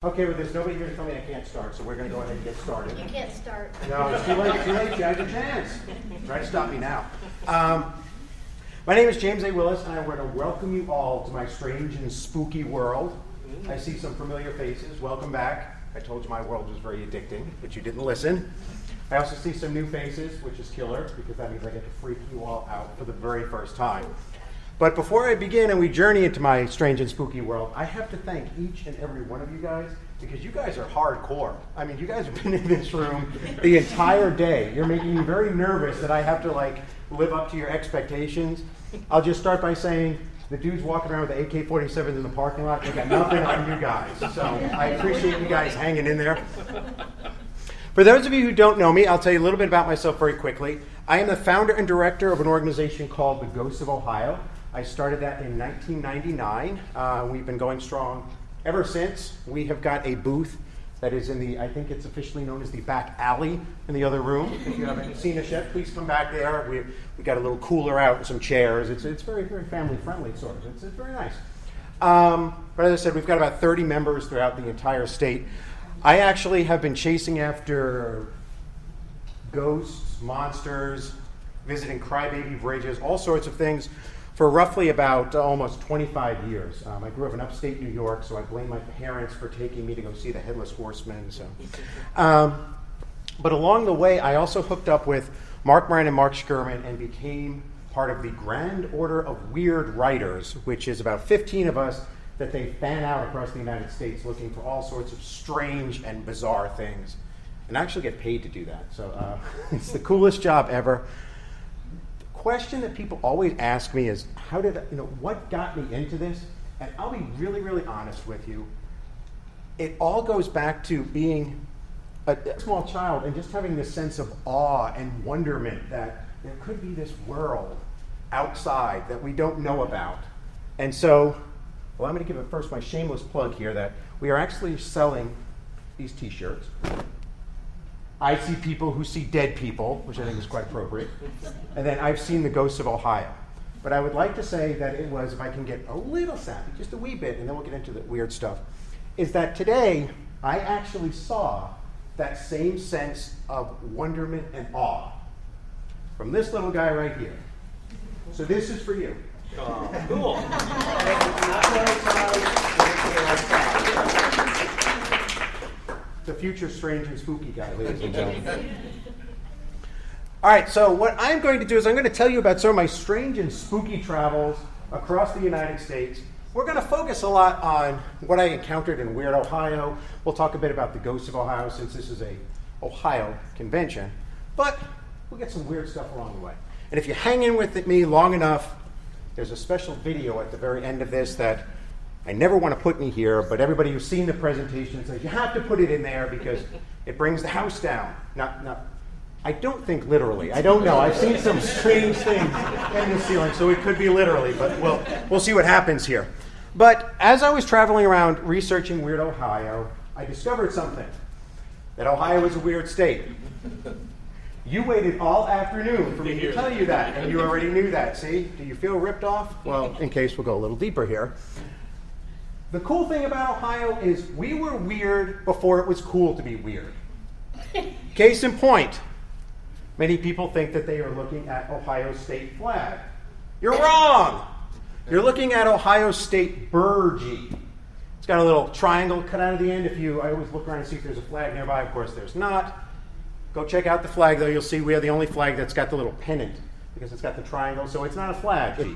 Okay, well, there's nobody here to tell me I can't start, so we're going to go ahead and get started. You can't start. No, it's too late, you had your chance. Try to stop me now. My name is James A. Willis, and I want to welcome you all to my strange and spooky world. I see some familiar faces. Welcome back. I told you my world was very addicting, but you didn't listen. I also see some new faces, which is killer, because that means I get to freak you all out for the very first time. But before I begin and we journey into my strange and spooky world, I have to thank each and every one of you guys, because you guys are hardcore. I mean, you guys have been in this room the entire day. You're making me very nervous that I have to, live up to your expectations. I'll just start by saying the dudes walking around with the AK-47s in the parking lot, they got nothing on you guys. So I appreciate you guys hanging in there. For those of you who don't know me, I'll tell you a little bit about myself very quickly. I am the founder and director of an organization called the Ghosts of Ohio. I started that in 1999. We've been going strong ever since. We have got a booth that is in I think it's officially known as the back alley in the other room. If you haven't seen us yet, please come back there. We got a little cooler out and some chairs. It's very, very family friendly, sort of. It's very nice. But as I said, we've got about 30 members throughout the entire state. I actually have been chasing after ghosts, monsters, visiting crybaby bridges, all sorts of things for roughly about almost 25 years. I grew up in upstate New York, so I blame my parents for taking me to go see the Headless Horseman. But along the way, I also hooked up with Mark Moran and Mark Schurman and became part of the Grand Order of Weird Writers, which is about 15 of us that they fan out across the United States looking for all sorts of strange and bizarre things. And I actually get paid to do that, so it's the coolest job ever. Question that people always ask me is, what got me into this? And I'll be really, really honest with you. It all goes back to being a small child and just having this sense of awe and wonderment that there could be this world outside that we don't know about. And so, I'm going to give it first my shameless plug here that we are actually selling these t-shirts. I see people who see dead people, which I think is quite appropriate. And then I've seen the Ghosts of Ohio. But I would like to say that it was, if I can get a little sappy, just a wee bit, and then we'll get into the weird stuff, is that today I actually saw that same sense of wonderment and awe from this little guy right here. So this is for you. Oh, cool. The future strange and spooky guy, ladies and gentlemen. All right, so what I'm going to do is I'm going to tell you about some of my strange and spooky travels across the United States. We're going to focus a lot on what I encountered in Weird Ohio. We'll talk a bit about the Ghosts of Ohio since this is a Ohio convention. But we'll get some weird stuff along the way. And if you hang in with me long enough, there's a special video at the very end of this that I never want to put in here, but everybody who's seen the presentation says you have to put it in there because it brings the house down. I don't think literally. I don't know. I've seen some strange things in the ceiling, so it could be literally, but we'll see what happens here. But as I was traveling around researching Weird Ohio, I discovered something, that Ohio is a weird state. You waited all afternoon for me to tell you that, and you already knew that. See? Do you feel ripped off? Well, in case we'll go a little deeper here. The cool thing about Ohio is we were weird before it was cool to be weird. Case in point, many people think that they are looking at Ohio state flag. You're wrong! You're looking at Ohio State Burgee. It's got a little triangle cut out of the end. I always look around and see if there's a flag nearby. Of course, there's not. Go check out the flag, though. You'll see we are the only flag that's got the little pennant because it's got the triangle, so it's not a flag.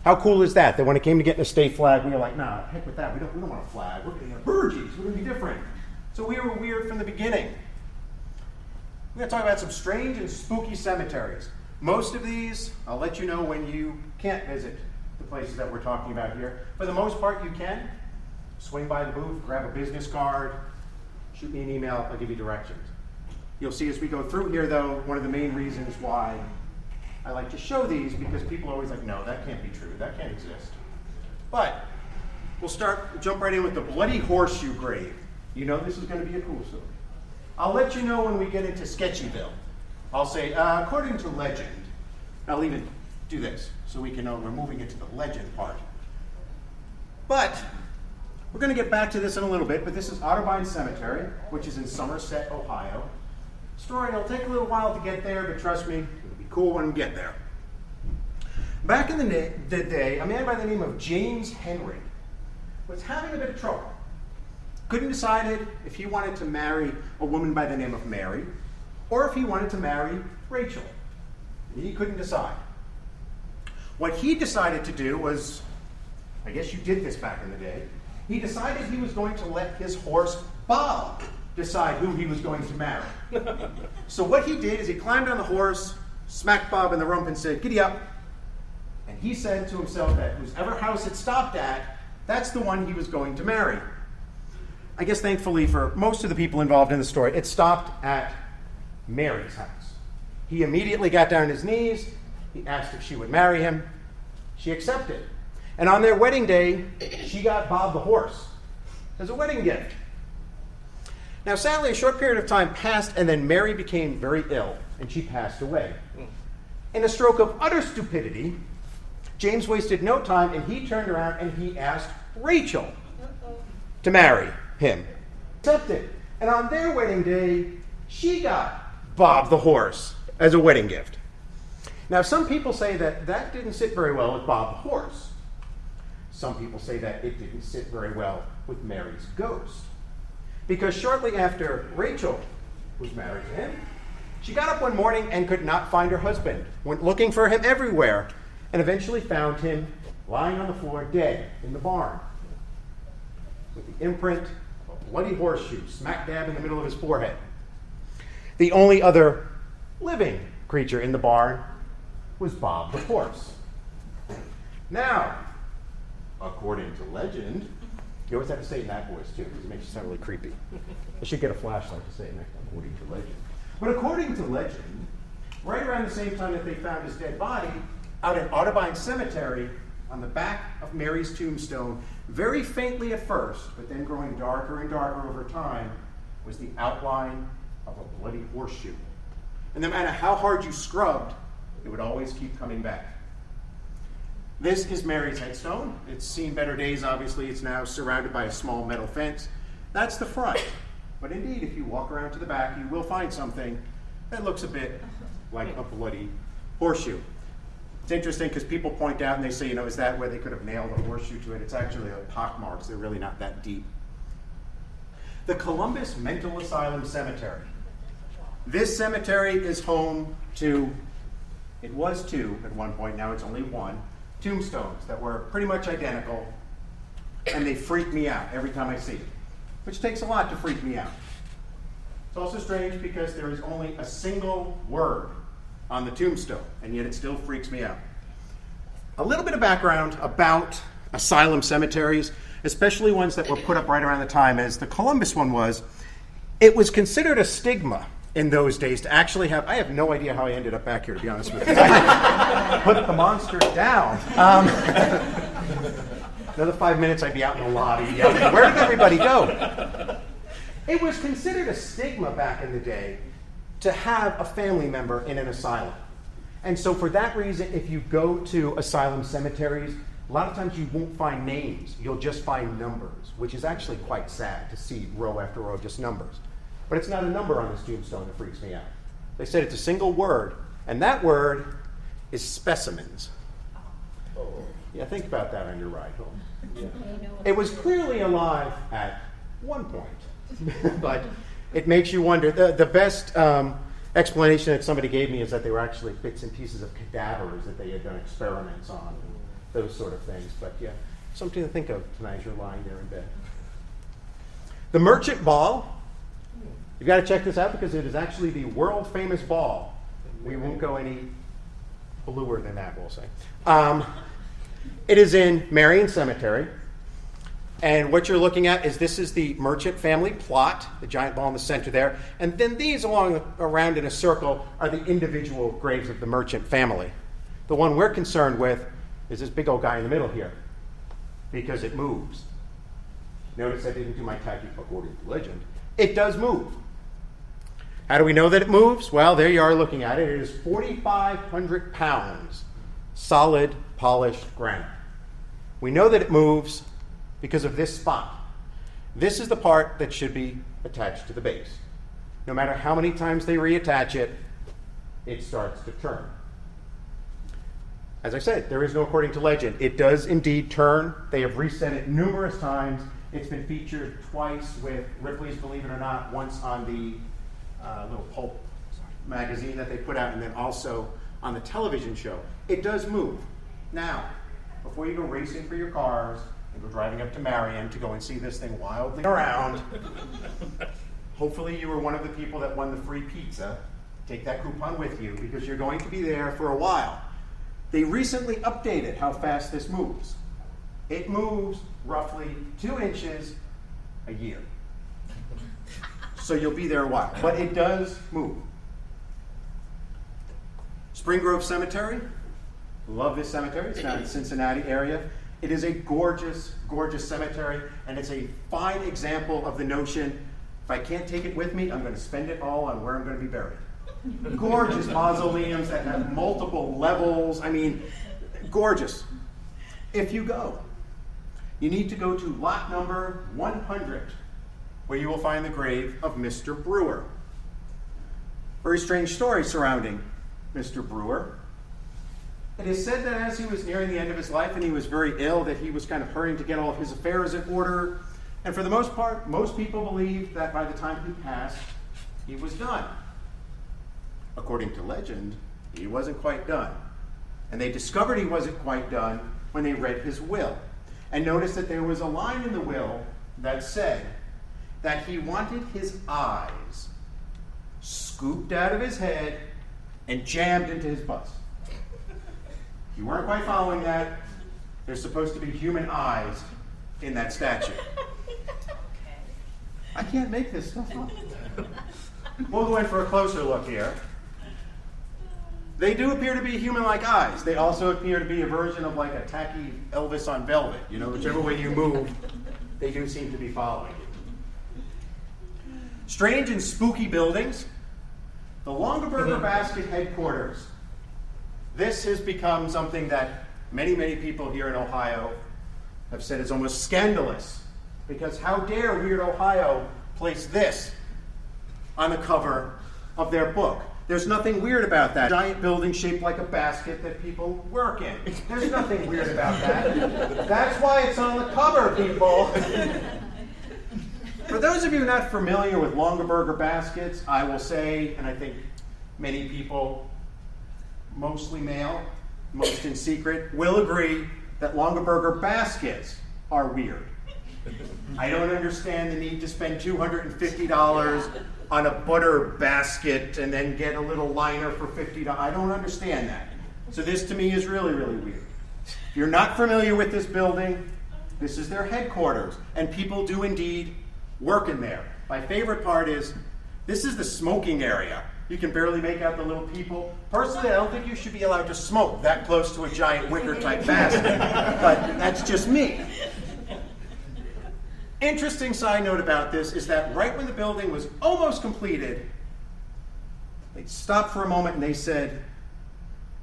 How cool is that? That when it came to getting a state flag, we were like, nah, heck with that. We don't want a flag. We're going to have Burgees. We're going to be different. So we were weird from the beginning. We're going to talk about some strange and spooky cemeteries. Most of these, I'll let you know when you can't visit the places that we're talking about here. For the most part, you can. Swing by the booth, grab a business card, shoot me an email, I'll give you directions. You'll see as we go through here, though, one of the main reasons why I like to show these, because people are always like, no, that can't be true. That can't exist. But we'll jump right in with the Bloody Horseshoe Grave. You know this is going to be a cool story. I'll let you know when we get into Sketchyville. I'll say, according to legend, I'll even do this so we can know we're moving into the legend part. But We're going to get back to this in a little bit, but this is Otterbein Cemetery, which is in Somerset, Ohio. Story, it'll take a little while to get there, but trust me, it'll be cool when we get there. Back in the day, a man by the name of James Henry was having a bit of trouble. Couldn't decide if he wanted to marry a woman by the name of Mary, or if he wanted to marry Rachel. He couldn't decide. What he decided to do was, I guess you did this back in the day, he decided he was going to let his horse Bob decide who he was going to marry. So what he did is he climbed on the horse, smacked Bob in the rump and said, "Giddy up." And he said to himself that whoever house it stopped at, that's the one he was going to marry. I guess thankfully for most of the people involved in the story, it stopped at Mary's house. He immediately got down on his knees. He asked if she would marry him. She accepted. And on their wedding day, she got Bob the horse as a wedding gift. Now, sadly, a short period of time passed, and then Mary became very ill, and she passed away. In a stroke of utter stupidity, James wasted no time, and he turned around and he asked Rachel to marry him. Accepted. And on their wedding day, she got Bob the horse as a wedding gift. Now, some people say that that didn't sit very well with Bob the horse. Some people say that it didn't sit very well with Mary's ghost. Because shortly after Rachel was married to him, she got up one morning and could not find her husband, went looking for him everywhere, and eventually found him lying on the floor dead in the barn with the imprint of a bloody horseshoe smack dab in the middle of his forehead. The only other living creature in the barn was Bob the horse. Now, according to legend, you always have to say it in that voice too, because it makes you sound really creepy. I should get a flashlight to say it next time, according to legend. But according to legend, right around the same time that they found his dead body, out at Otterbein Cemetery, on the back of Mary's tombstone, very faintly at first, but then growing darker and darker over time, was the outline of a bloody horseshoe. And no matter how hard you scrubbed, it would always keep coming back. This is Mary's headstone. It's seen better days, obviously. It's now surrounded by a small metal fence. That's the front. But indeed, if you walk around to the back, you will find something that looks a bit like a bloody horseshoe. It's interesting because people point out and they say, is that where they could have nailed a horseshoe to it? It's actually pock marks. They're really not that deep. The Columbus Mental Asylum Cemetery. This cemetery is home to, it was two at one point, now it's only one, tombstones that were pretty much identical, and they freak me out every time I see it, which takes a lot to freak me out. It's also strange because there is only a single word on the tombstone, and yet it still freaks me out. A little bit of background about asylum cemeteries, especially ones that were put up right around the time as the Columbus one was. It was considered a stigma in those days to actually have, I have no idea how I ended up back here, to be honest with you. I put the monsters down. Another 5 minutes, I'd be out in the lobby yelling, "Where did everybody go?" It was considered a stigma back in the day to have a family member in an asylum. And so for that reason, if you go to asylum cemeteries, a lot of times you won't find names. You'll just find numbers, which is actually quite sad to see row after row of just numbers. But it's not a number on this tombstone that freaks me out. They said it's a single word, and that word is specimens. Yeah, think about that on your ride home. Yeah. It was clearly alive at one point, but it makes you wonder. The best explanation that somebody gave me is that they were actually bits and pieces of cadavers that they had done experiments on, and those sort of things. But yeah, something to think of tonight as you're lying there in bed. The Merchant Ball. You've got to check this out because it is actually the world famous ball. We won't go any bluer than that, we'll say. It is in Marion Cemetery. And what you're looking at is this is the Merchant family plot, the giant ball in the center there. And then these around in a circle are the individual graves of the Merchant family. The one we're concerned with is this big old guy in the middle here because it moves. Notice I didn't do my tacky according to legend. It does move. How do we know that it moves? Well, there you are looking at it. It is 4,500 pounds solid polished granite. We know that it moves because of this spot. This is the part that should be attached to the base. No matter how many times they reattach it, it starts to turn. As I said, there is no according to legend. It does indeed turn. They have reset it numerous times. It's been featured twice with Ripley's Believe It or Not, once on the little pulp magazine that they put out, and then also on the television show. It does move. Now, before you go racing for your cars and go driving up to Marion to go and see this thing wildly around, hopefully you were one of the people that won the free pizza. Take that coupon with you because you're going to be there for a while. They recently updated how fast this moves. It moves roughly 2 inches a year. So you'll be there a while, but it does move. Spring Grove Cemetery. Love this cemetery. It's down in the Cincinnati area. It is a gorgeous, gorgeous cemetery, and it's a fine example of the notion, if I can't take it with me, I'm going to spend it all on where I'm going to be buried. Gorgeous mausoleums that have multiple levels. I mean, gorgeous. If you go, you need to go to lot number 100, where you will find the grave of Mr. Brewer. Very strange story surrounding Mr. Brewer. It is said that as he was nearing the end of his life and he was very ill, that he was kind of hurrying to get all of his affairs in order. And for the most part, most people believe that by the time he passed, he was done. According to legend, he wasn't quite done. And they discovered he wasn't quite done when they read his will. And noticed that there was a line in the will that said that he wanted his eyes scooped out of his head and jammed into his bust. If you weren't quite following that, there's supposed to be human eyes in that statue. I can't make this stuff up. We'll go in for a closer look here. They do appear to be human-like eyes. They also appear to be a version of like a tacky Elvis on velvet. You know, whichever way you move, they do seem to be following you. Strange and spooky buildings. The Longaberger Basket headquarters. This has become something that many, many people here in Ohio have said is almost scandalous. Because how dare Weird Ohio place this on the cover of their book? There's nothing weird about that. Giant building shaped like a basket that people work in. There's nothing weird about that. That's why it's on the cover, people. For those of you not familiar with Longaberger baskets, I will say, and I think many people, mostly male, most in secret, will agree that Longaberger baskets are weird. I don't understand the need to spend $250 on a butter basket and then get a little liner for $50. I don't understand that. So this to me is really, really weird. If you're not familiar with this building, this is their headquarters, and people do indeed work in there. My favorite part is, this is the smoking area. You can barely make out the little people. Personally, I don't think you should be allowed to smoke that close to a giant wicker-type basket, but that's just me. Interesting side note about this is that right when the building was almost completed, they stopped for a moment and they said,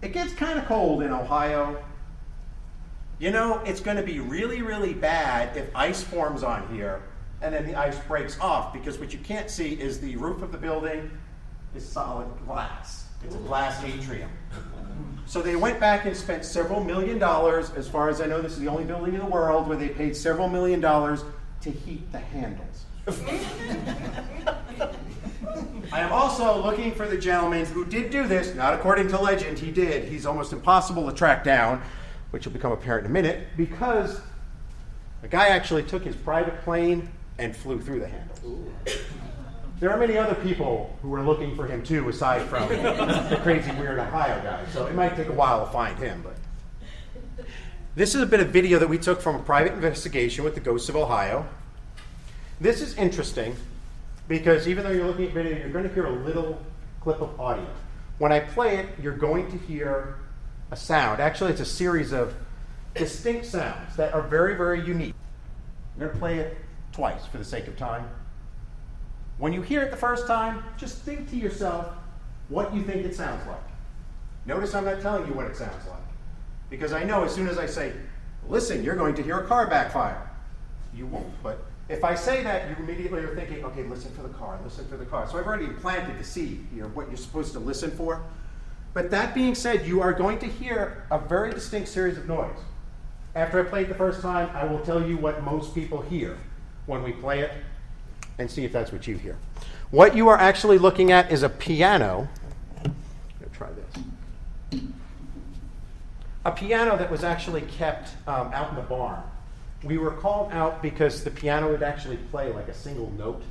it gets kind of cold in Ohio. You know, it's going to be really, really bad if ice forms on here and then the ice breaks off, because what you can't see is the roof of the building is solid glass. It's a glass atrium. So they went back and spent several $1 million. As far as I know, this is the only building in the world where they paid several $1 million to heat the handles. I am also looking for the gentleman who did do this, not according to legend, he did. He's almost impossible to track down, which will become apparent in a minute, because a guy actually took his private plane and flew through the handles. There are many other people who are looking for him too, aside from the crazy weird Ohio guy, so it might take a while to find him. But this is a bit of video that we took from a private investigation with the Ghosts of Ohio. This is interesting because even though you're looking at video, you're going to hear a little clip of audio. When I play it, you're going to hear a sound. Actually, it's a series of distinct sounds that are very, very unique. I'm going to play it twice for the sake of time. When you hear it the first time, just think to yourself what you think it sounds like. Notice I'm not telling you what it sounds like, because I know as soon as I say, listen, you're going to hear a car backfire. You won't, but If I say that, you immediately are thinking, okay, listen for the car, listen for the car. So I've already planted the seed here, what you're supposed to listen for. But that being said, you are going to hear a very distinct series of noise. After I play it the first time, I will tell you what most people hear when we play it, and see if that's what you hear. What you are actually looking at is a piano. I'm going to try this. A piano that was actually kept out in the barn. We were called out because the piano would actually play like a single note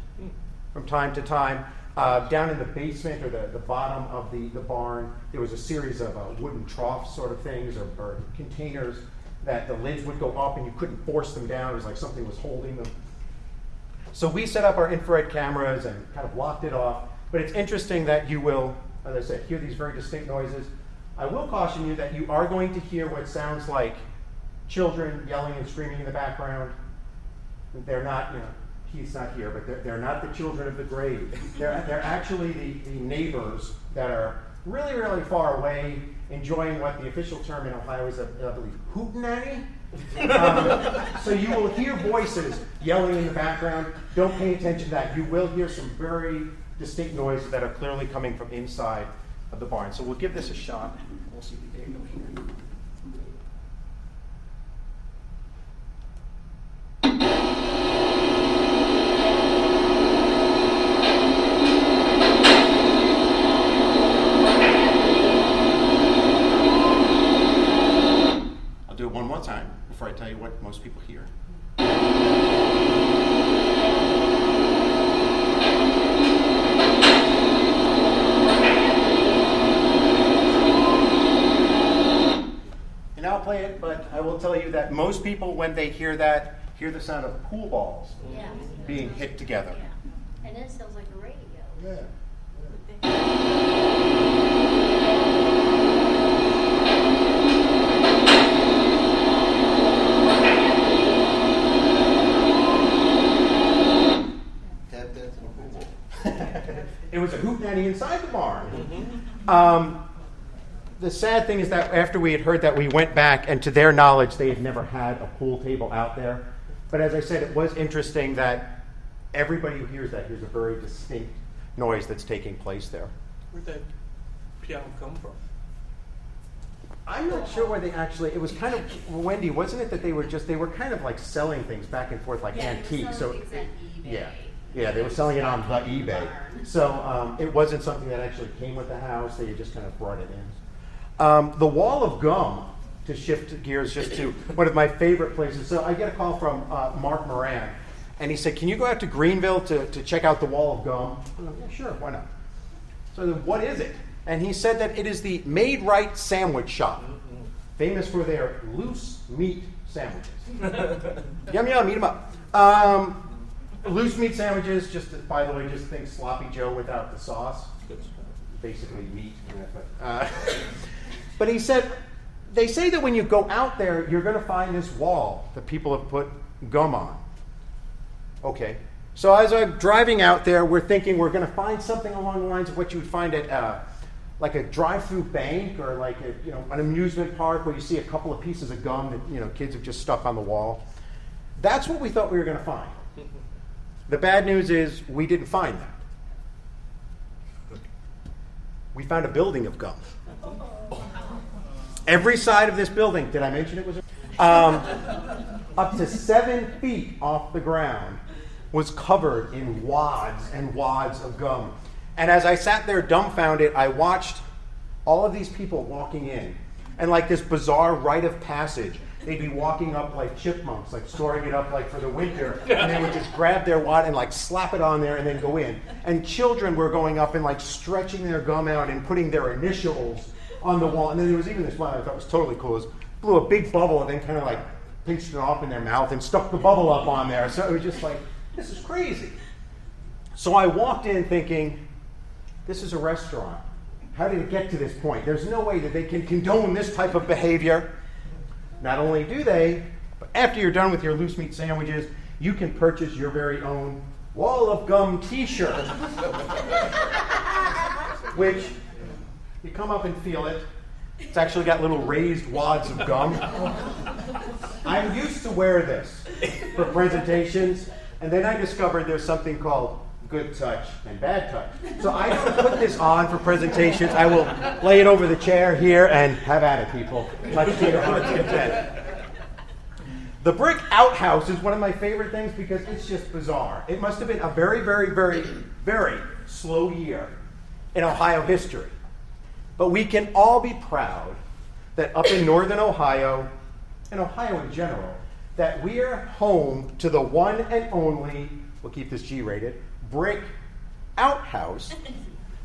from time to time. Down in the basement or the bottom of the barn, there was a series of wooden trough sort of things or containers that the lids would go up and you couldn't force them down. It was like something was holding them. So we set up our infrared cameras and kind of locked it off. But it's interesting that you will, as I said, hear these very distinct noises. I will caution you that you are going to hear what sounds like children yelling and screaming in the background. They're not, he's not here, but they're not the children of the grave. They're actually the neighbors that are really, really far away, enjoying what the official term in Ohio is, I believe, hootenanny. So you will hear voices yelling in the background. Don't pay attention to that. You will hear some very distinct noises that are clearly coming from inside of the barn. So we'll give this a shot. We'll see if we can go here. One more time before I tell you what most people hear. And I'll play it, but I will tell you that most people, when they hear that, hear the sound of pool balls being hit together. Yeah. And it sounds like a radio. Yeah. It was a hootenanny inside the barn. The sad thing is that after we had heard that, we went back, and to their knowledge, they had never had a pool table out there. But as I said, it was interesting that everybody who hears that hears a very distinct noise that's taking place there. Where'd that piano come from? I'm not sure where they actually, it was kind of, Wendy, wasn't it that they were kind of like selling things back and forth like antiques? So yeah, they were selling it on the eBay. So it wasn't something that actually came with the house. They just kind of brought it in. The wall of gum, to shift gears just to one of my favorite places. So I get a call from Mark Moran, and he said, can you go out to Greenville to check out the wall of gum? I'm like, yeah, sure, why not? So then, what is it? And he said that it is the Made Right Sandwich Shop, famous for their loose meat sandwiches. Yum, yum, eat them up. Loose meat sandwiches, by the way, just think Sloppy Joe without the sauce. Basically meat. But he said, they say that when you go out there, you're going to find this wall that people have put gum on. Okay. So as I'm driving out there, we're thinking we're going to find something along the lines of what you would find at like a drive-through bank or like an amusement park where you see a couple of pieces of gum that kids have just stuck on the wall. That's what we thought we were going to find. The bad news is we didn't find that. We found a building of gum. Every side of this building, did I mention it was up to 7 feet off the ground, was covered in wads and wads of gum. And as I sat there dumbfounded, I watched all of these people walking in. And like this bizarre rite of passage, they'd be walking up like chipmunks, like storing it up like for the winter, and they would just grab their wad and like slap it on there and then go in. And children were going up and like stretching their gum out and putting their initials on the wall. And then there was even this one I thought was totally cool. It blew a big bubble and then kind of like pinched it off in their mouth and stuck the bubble up on there. So it was just like, this is crazy. So I walked in thinking, this is a restaurant. How did it get to this point? There's no way that they can condone this type of behavior. Not only do they, but after you're done with your loose meat sandwiches, you can purchase your very own Wall of Gum t-shirt. Which, you come up and feel it. It's actually got little raised wads of gum. I'm used to wear this for presentations, And then I discovered there's something called good touch and bad touch. So I don't put this on for presentations. I will lay it over the chair here and have at it, people. Much to your heart's content. The brick outhouse is one of my favorite things because it's just bizarre. It must have been a very, very, very, very slow year in Ohio history. But we can all be proud that up in northern Ohio, and Ohio in general, that we are home to the one and only, we'll keep this G-rated, brick outhouse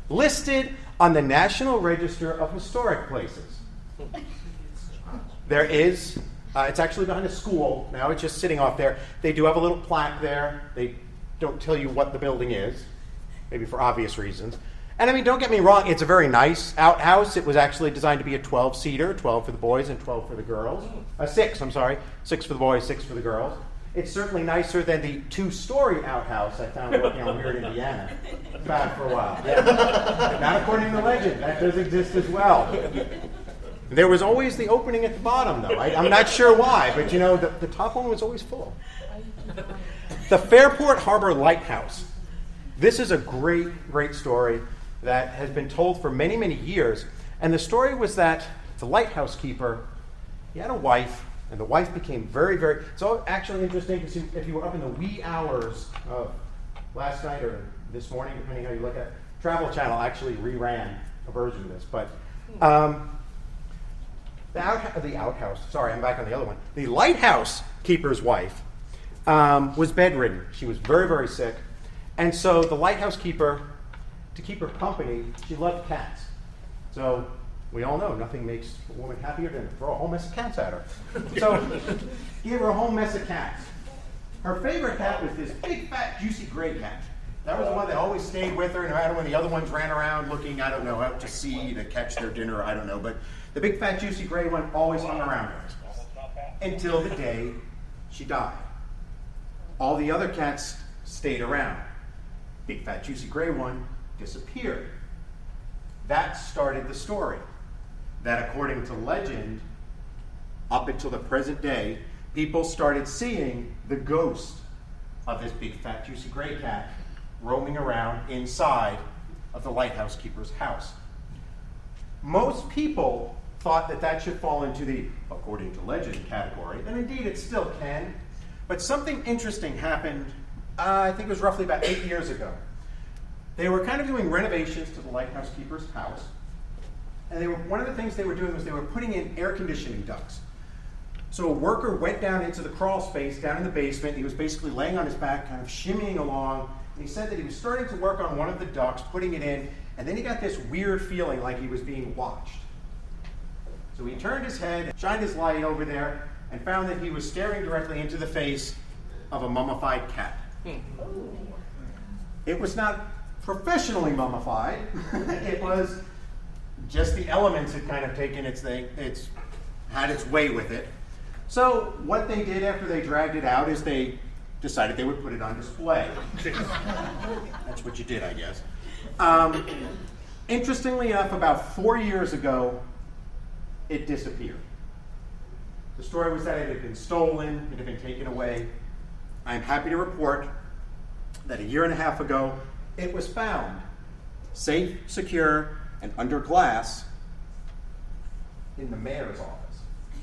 listed on the National Register of Historic Places. There is, it's actually behind a school now, it's just sitting off there. They do have a little plaque there. They don't tell you what the building is, maybe for obvious reasons. And I mean, don't get me wrong, it's a very nice outhouse. It was actually designed to be a 12-seater, 12 for the boys and 12 for the girls. 6 for the boys, 6 for the girls. It's certainly nicer than the 2-story outhouse I found working on Weird, Indiana. Bad for a while. Yeah. Not according to legend. That does exist as well. There was always the opening at the bottom, though. I'm not sure why, but you know, the top one was always full. The Fairport Harbor Lighthouse. This is a great, great story that has been told for many, many years. And the story was that the lighthouse keeper, he had a wife, and the wife became very, very... It's actually interesting to see if you were up in the wee hours of last night or this morning, depending how you look at it. Travel Channel actually reran a version of this. But the outhouse, sorry, I'm back on the other one. The lighthouse keeper's wife was bedridden. She was very, very sick. And so the lighthouse keeper, to keep her company, she loved cats. So we all know nothing makes a woman happier than to throw a whole mess of cats at her. So he gave her a whole mess of cats. Her favorite cat was this big, fat, juicy gray cat. That was the one that always stayed with her, no matter when the other ones ran around looking, I don't know, out to sea to catch their dinner, I don't know. But the big, fat, juicy gray one always hung around her until the day she died. All the other cats stayed around. Big, fat, juicy gray one disappeared. That started the story. That, according to legend, up until the present day, people started seeing the ghost of this big, fat, juicy gray cat roaming around inside of the lighthouse keeper's house. Most people thought that that should fall into the, according to legend, category, and indeed it still can. But something interesting happened, I think it was roughly about 8 years ago. They were kind of doing renovations to the lighthouse keeper's house. And one of the things they were doing was they were putting in air conditioning ducts. So a worker went down into the crawl space down in the basement. He was basically laying on his back, kind of shimmying along. And he said that he was starting to work on one of the ducts, putting it in, and then he got this weird feeling like he was being watched. So he turned his head, shined his light over there, and found that he was staring directly into the face of a mummified cat. It was not professionally mummified. It was just the elements had kind of taken its thing, it's had its way with it. So what they did after they dragged it out is they decided they would put it on display. That's what you did, I guess. Interestingly enough, about 4 years ago, it disappeared. The story was that it had been stolen, it had been taken away. I'm happy to report that a year and a half ago, it was found, safe, secure, and under glass in the mayor's office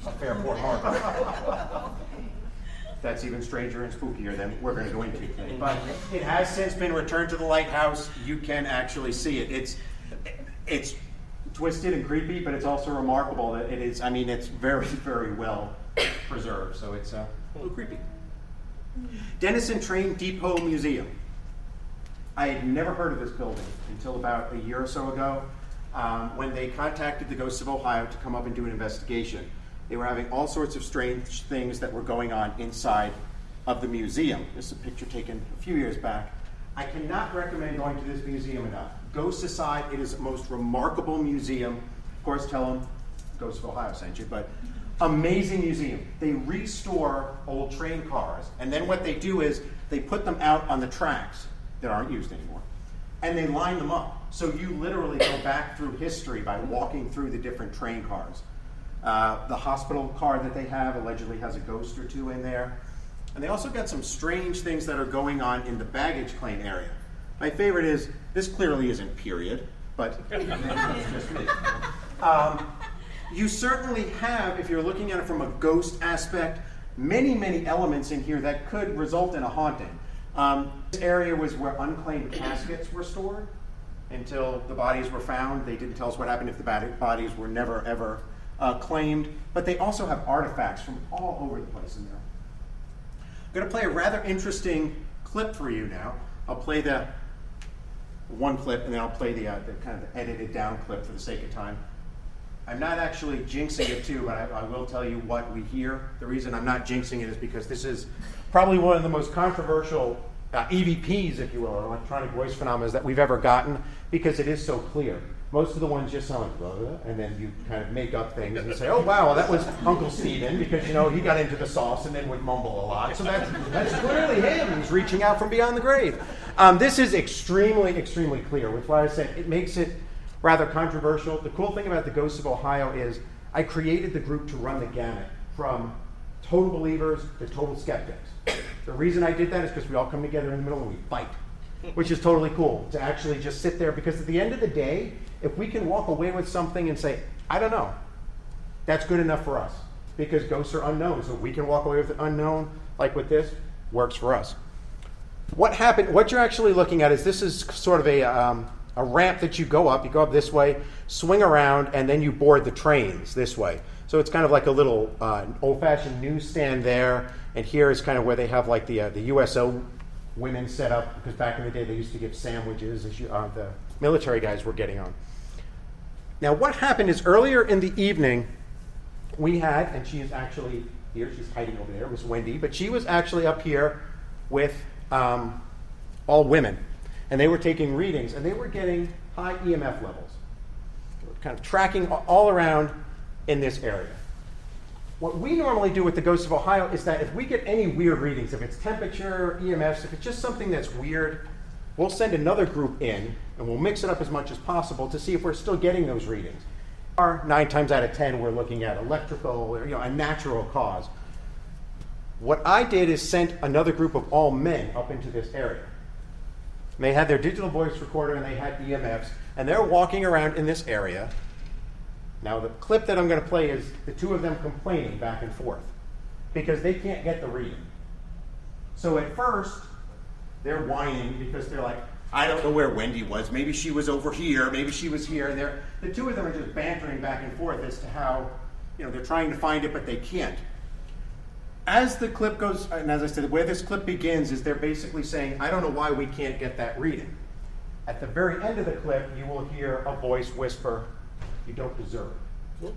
of Fairport Harbor. That's even stranger and spookier than we're going to go into today. But it has since been returned to the lighthouse. You can actually see it. It's twisted and creepy, but it's also remarkable that it is, I mean, it's very, very well preserved. So it's a little creepy. Denison Train Depot Museum. I had never heard of this building until about a year or so ago when they contacted the Ghosts of Ohio to come up and do an investigation. They were having all sorts of strange things that were going on inside of the museum. This is a picture taken a few years back. I cannot recommend going to this museum enough. Ghosts aside, it is the most remarkable museum. Of course, tell them Ghosts of Ohio sent you, but amazing museum. They restore old train cars, and then what they do is they put them out on the tracks that aren't used anymore, and they line them up. So you literally go back through history by walking through the different train cars. The hospital car that they have allegedly has a ghost or two in there. And they also got some strange things that are going on in the baggage claim area. My favorite is, this clearly isn't period, but it's just me. You certainly have, if you're looking at it from a ghost aspect, many, many elements in here that could result in a haunting. This area was where unclaimed caskets were stored until the bodies were found. They didn't tell us what happened if the bodies were never, ever claimed. But they also have artifacts from all over the place in there. I'm going to play a rather interesting clip for you now. I'll play the one clip, and then I'll play the kind of edited down clip for the sake of time. I'm not actually jinxing it too, but I will tell you what we hear. The reason I'm not jinxing it is because this is probably one of the most controversial EVPs, if you will, or electronic voice phenomena that we've ever gotten, because it is so clear. Most of the ones just sound like, blah, blah, and then you kind of make up things and say, oh, wow, well, that was Uncle Stephen, because, you know, he got into the sauce and then would mumble a lot. So that's clearly him. He's reaching out from beyond the grave. This is extremely, extremely clear, which is why I said it makes it rather controversial. The cool thing about the Ghosts of Ohio is I created the group to run the gamut from total believers to total skeptics. The reason I did that is because we all come together in the middle and we fight, which is totally cool to actually just sit there, because at the end of the day, if we can walk away with something and say, I don't know, that's good enough for us, because ghosts are unknown. So we can walk away with an unknown, like with this, works for us. What happened, what you're actually looking at is this is sort of a ramp that you go up this way, swing around, and then you board the trains this way. So it's kind of like a little old-fashioned newsstand there, and here is kind of where they have like the USO women set up, because back in the day they used to give sandwiches as the military guys were getting on. Now what happened is earlier in the evening we had, and she is actually here, she's hiding over there, Miss Wendy, but she was actually up here with all women, and they were taking readings, and they were getting high EMF levels. They were kind of tracking all around in this area. What we normally do with the Ghosts of Ohio is that if we get any weird readings, if it's temperature, EMFs, if it's just something that's weird, we'll send another group in, and we'll mix it up as much as possible to see if we're still getting those readings. 9 times out of 10, we're looking at electrical or a natural cause. What I did is sent another group of all men up into this area. And they had their digital voice recorder and they had EMFs, and they're walking around in this area. Now the clip that I'm going to play is the two of them complaining back and forth because they can't get the reading. So at first, they're whining because they're like, I don't know where Wendy was. Maybe she was over here. Maybe she was here. And the two of them are just bantering back and forth as to how, they're trying to find it, but they can't. As the clip goes, and as I said, where this clip begins is they're basically saying, I don't know why we can't get that reading. At the very end of the clip, you will hear a voice whisper, you don't deserve it.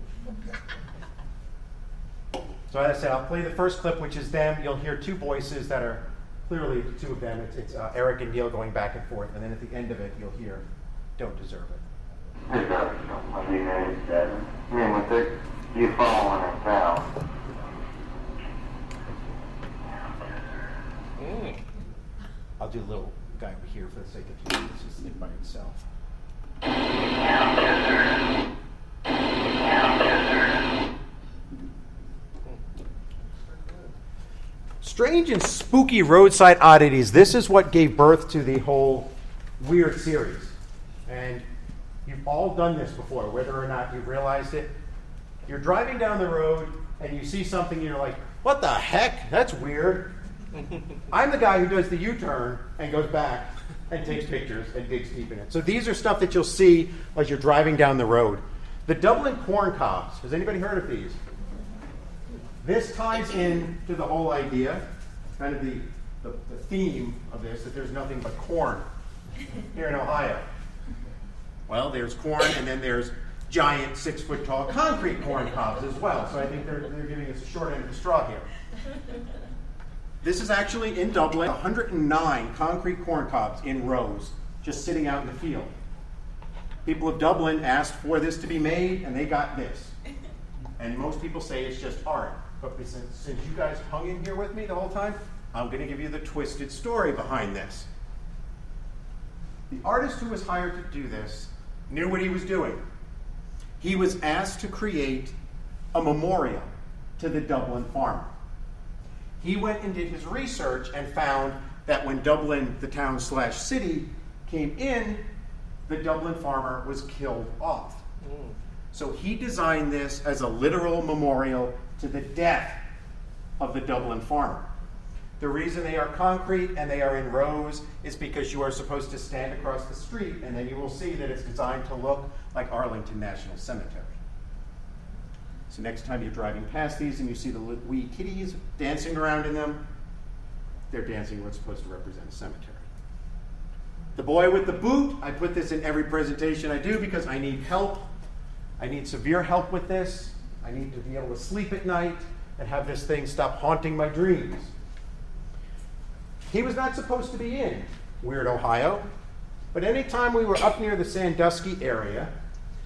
So as I said, I'll play the first clip, which is them. You'll hear two voices that are clearly the two of them. It's Eric and Neil going back and forth. And then at the end of it, you'll hear, don't deserve it. You following us down. I'll do a little guy over here for the sake of time. This is it by itself. Strange and spooky roadside oddities. This is what gave birth to the whole weird series. And you've all done this before, whether or not you've realized it. You're driving down the road and you see something and you're like, what the heck? That's weird. I'm the guy who does the U-turn and goes back and takes pictures and digs deep in it. So these are stuff that you'll see as you're driving down the road. The Dublin corn cobs. Has anybody heard of these? This ties in to the whole idea, kind of the theme of this, that there's nothing but corn here in Ohio. Well, there's corn, and then there's giant 6-foot-tall concrete corn cobs as well. So I think they're giving us a short end of the straw here. This is actually in Dublin, 109 concrete corn cobs in rows, just sitting out in the field. People of Dublin asked for this to be made, and they got this. And most people say it's just art. But since you guys hung in here with me the whole time, I'm going to give you the twisted story behind this. The artist who was hired to do this knew what he was doing. He was asked to create a memorial to the Dublin farmer. He went and did his research and found that when Dublin, the town/city, came in, the Dublin farmer was killed off. So he designed this as a literal memorial to the death of the Dublin farmer. The reason they are concrete and they are in rows is because you are supposed to stand across the street, and then you will see that it's designed to look like Arlington National Cemetery. So next time you're driving past these and you see the wee kitties dancing around in them, they're dancing what's supposed to represent a cemetery. The boy with the boot, I put this in every presentation I do because I need help. I need severe help with this. I need to be able to sleep at night and have this thing stop haunting my dreams. He was not supposed to be in Weird, Ohio, but anytime we were up near the Sandusky area,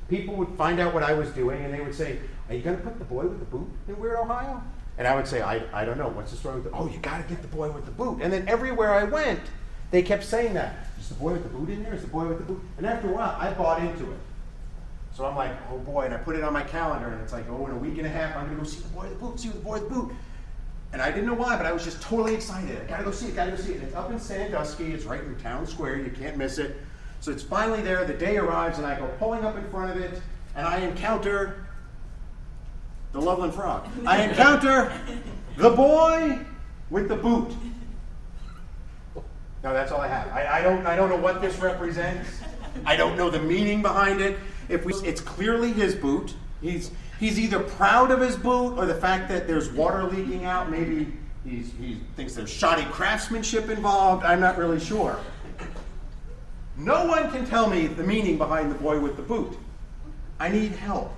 people would find out what I was doing and they would say, "Are you going to put the boy with the boot in Weird, Ohio?" And I would say, I don't know. What's the story with the, "Oh, you got to get the boy with the boot." And then everywhere I went, they kept saying that. "Is the boy with the boot in there? Is the boy with the boot?" And after a while, I bought into it. So I'm like, oh boy, and I put it on my calendar, and it's like, oh, in a week and a half, I'm going to go see the boy with the boot, see the boy with the boot. And I didn't know why, but I was just totally excited. I got to go see it, got to go see it. And it's up in Sandusky. It's right in town square. You can't miss it. So it's finally there. The day arrives, and I go pulling up in front of it, and I encounter the Loveland Frog. I encounter the boy with the boot. No, that's all I have. I don't know what this represents. I don't know the meaning behind it. It's clearly his boot. He's either proud of his boot or the fact that there's water leaking out. Maybe he thinks there's shoddy craftsmanship involved. I'm not really sure. No one can tell me the meaning behind the boy with the boot. I need help.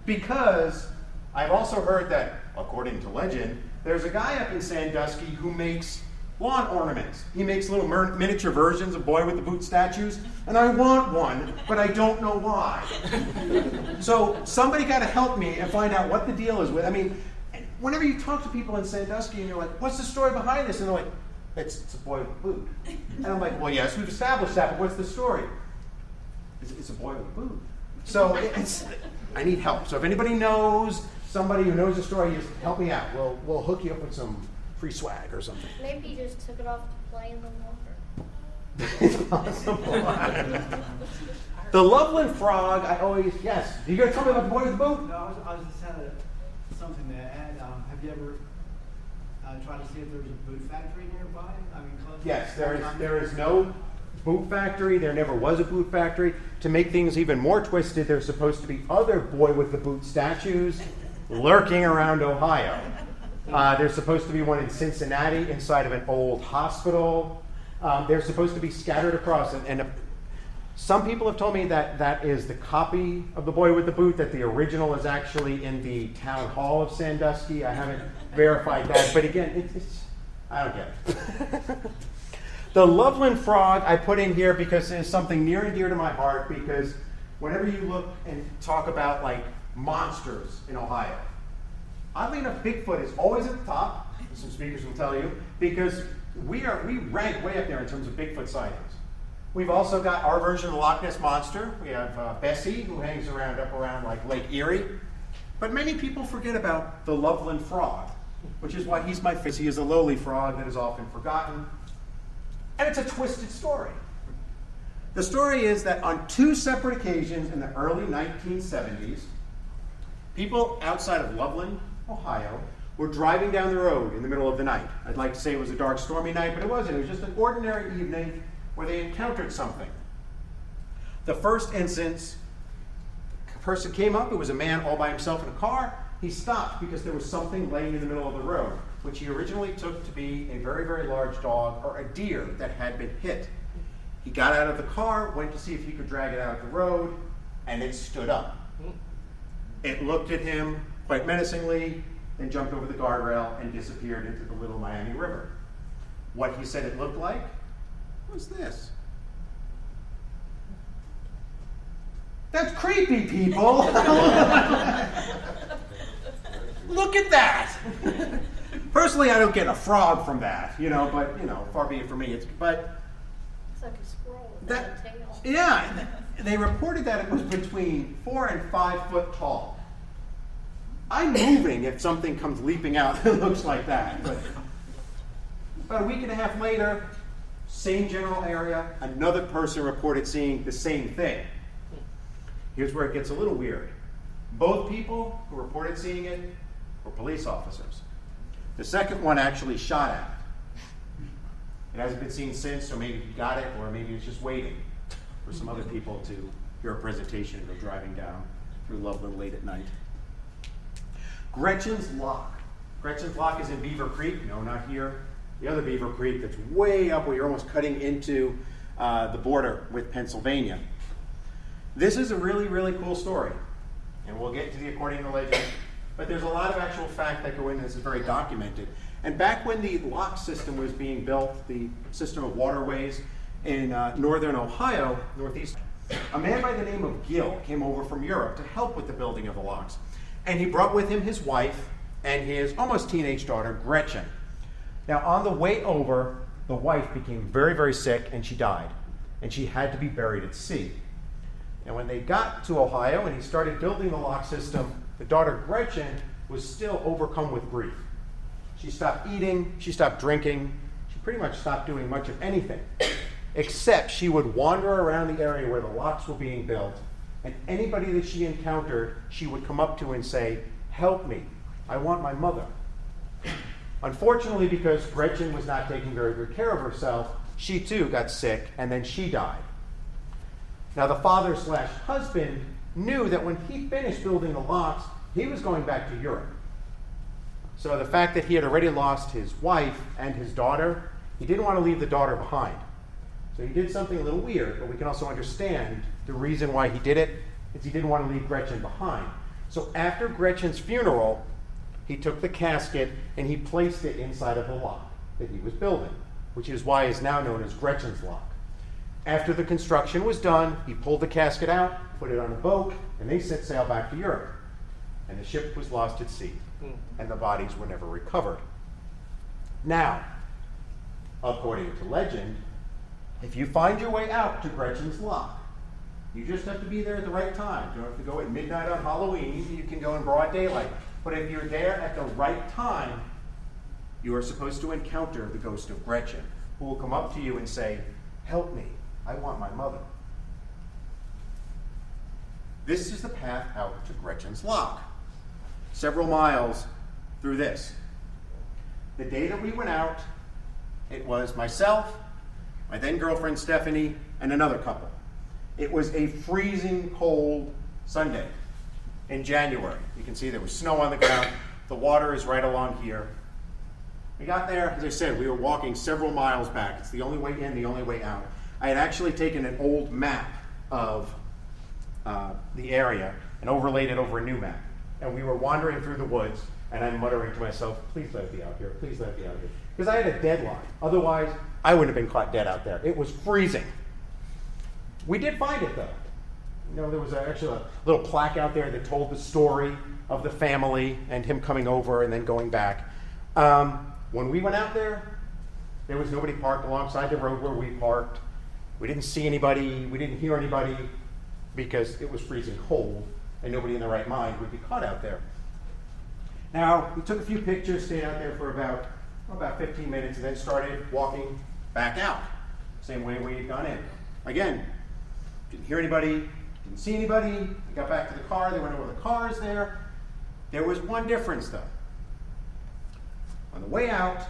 Because I've also heard that, according to legend, there's a guy up in Sandusky who makes lawn ornaments. He makes little miniature versions of Boy with the Boot statues, and I want one, but I don't know why. So somebody got to help me and find out what the deal is with. I mean, whenever you talk to people in Sandusky and you're like, "What's the story behind this?" And they're like, it's a boy with a boot. And I'm like, well, yes, we've established that, but what's the story? It's a boy with a boot. So I need help. So if anybody knows, somebody who knows the story, just help me out. We'll hook you up with some free swag or something. Maybe you just took it off to play in the water. It's possible. The Loveland Frog, yes. You going to tell me about the boy with the boot? No, I was just had something to add. Have you ever tried to see if there's a boot factory nearby? I mean, close. Yes, there is no boot factory. There never was a boot factory. To make things even more twisted, there's supposed to be other boy with the boot statues lurking around Ohio. There's supposed to be one in Cincinnati inside of an old hospital. They're supposed to be scattered across. And some people have told me that that is the copy of the boy with the boot, that the original is actually in the town hall of Sandusky. I haven't verified that. But again, I don't get it. The Loveland Frog I put in here because it's something near and dear to my heart, because whenever you look and talk about like monsters in Ohio, oddly enough, Bigfoot is always at the top, some speakers will tell you, because we rank way up there in terms of Bigfoot sightings. We've also got our version of the Loch Ness Monster. We have Bessie, who hangs around up around like Lake Erie. But many people forget about the Loveland Frog, which is why he's my favorite. He is a lowly frog that is often forgotten. And it's a twisted story. The story is that on two separate occasions in the early 1970s, people outside of Loveland, Ohio, were driving down the road in the middle of the night. I'd like to say it was a dark, stormy night, but it wasn't. It was just an ordinary evening where they encountered something. The first instance, a person came up. It was a man all by himself in a car. He stopped because there was something laying in the middle of the road, which he originally took to be a very, very large dog or a deer that had been hit. He got out of the car, went to see if he could drag it out of the road, and it stood up. It looked at him quite menacingly, then jumped over the guardrail and disappeared into the Little Miami River. What he said it looked like was this. That's creepy, people. Look at that. Personally, I don't get a frog from that, but far be it from me. But It's like a squirrel with a tail. yeah, they reported that it was between 4 and 5 foot tall. I'm moving if something comes leaping out that looks like that. But About a week and a half later, same general area, another person reported seeing the same thing. Here's where it gets a little weird. Both people who reported seeing it were police officers. The second one actually shot at it. It hasn't been seen since, so maybe he got it, or maybe he was just waiting for some other people to hear a presentation and go driving down through Loveland late at night. Gretchen's Lock. Gretchen's Lock is in Beaver Creek. No, not here. The other Beaver Creek that's way up where you're almost cutting into the border with Pennsylvania. This is a really, really cool story. And we'll get to the according to legend. But there's a lot of actual fact that go in. This is very documented. And back when the lock system was being built, the system of waterways in northern Ohio, northeast, a man by the name of Gill came over from Europe to help with the building of the locks. And he brought with him his wife and his almost teenage daughter, Gretchen. Now, on the way over, the wife became very, very sick, and she died. And she had to be buried at sea. And when they got to Ohio and he started building the lock system, the daughter, Gretchen, was still overcome with grief. She stopped eating, she stopped drinking, she pretty much stopped doing much of anything, except she would wander around the area where the locks were being built, and anybody that she encountered, she would come up to and say, "Help me, I want my mother." Unfortunately, because Gretchen was not taking very good care of herself, she too got sick, and then she died. Now, the father/husband knew that when he finished building the locks, he was going back to Europe. So the fact that he had already lost his wife and his daughter, he didn't want to leave the daughter behind. So he did something a little weird, but we can also understand the reason why he did it is he didn't want to leave Gretchen behind. So after Gretchen's funeral, he took the casket and he placed it inside of the lock that he was building, which is why it's now known as Gretchen's Lock. After the construction was done, he pulled the casket out, put it on a boat, and they set sail back to Europe. And the ship was lost at sea, and the bodies were never recovered. Now, according to legend, if you find your way out to Gretchen's Lock, you just have to be there at the right time. You don't have to go at midnight on Halloween. You can go in broad daylight. But if you're there at the right time, you are supposed to encounter the ghost of Gretchen, who will come up to you and say, "Help me, I want my mother." This is the path out to Gretchen's Lock, several miles through this. The day that we went out, it was myself, my then girlfriend Stephanie, and another couple. It was a freezing cold Sunday in January. You can see there was snow on the ground. The water is right along here. We got there, as I said, we were walking several miles back. It's the only way in, the only way out. I had actually taken an old map of the area and overlaid it over a new map. And we were wandering through the woods, and I'm muttering to myself, "Please let it be out here, please let it be out here." Because I had a deadline. Otherwise, I wouldn't have been caught dead out there. It was freezing. We did find it, though. You know, there was actually a little plaque out there that told the story of the family and him coming over and then going back. When we went out there was nobody parked alongside the road where we parked. We didn't see anybody. We didn't hear anybody because it was freezing cold and nobody in their right mind would be caught out there. Now, we took a few pictures, stayed out there for about 15 minutes, and then started walking back out. Same way we had gone in. Again, didn't hear anybody, didn't see anybody. We got back to the car. There were no other cars there. There was one difference, though. On the way out,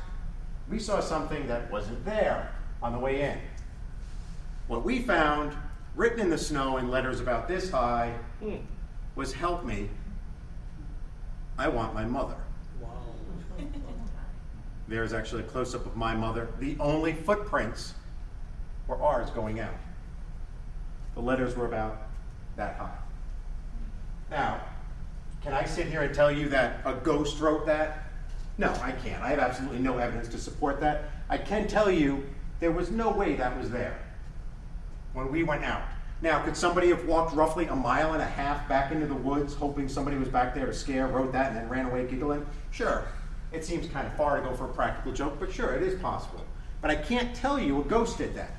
we saw something that wasn't there on the way in. What we found, written in the snow in letters about this high, was "Help me, I want my mother." Wow. There's actually a close-up of my mother. The only footprints were ours going out. The letters were about that high. Now, can I sit here and tell you that a ghost wrote that? No, I can't. I have absolutely no evidence to support that. I can tell you there was no way that was there when we went out. Now, could somebody have walked roughly a mile and a half back into the woods hoping somebody was back there to scare, wrote that, and then ran away giggling? Sure. It seems kind of far to go for a practical joke, but sure, it is possible. But I can't tell you a ghost did that.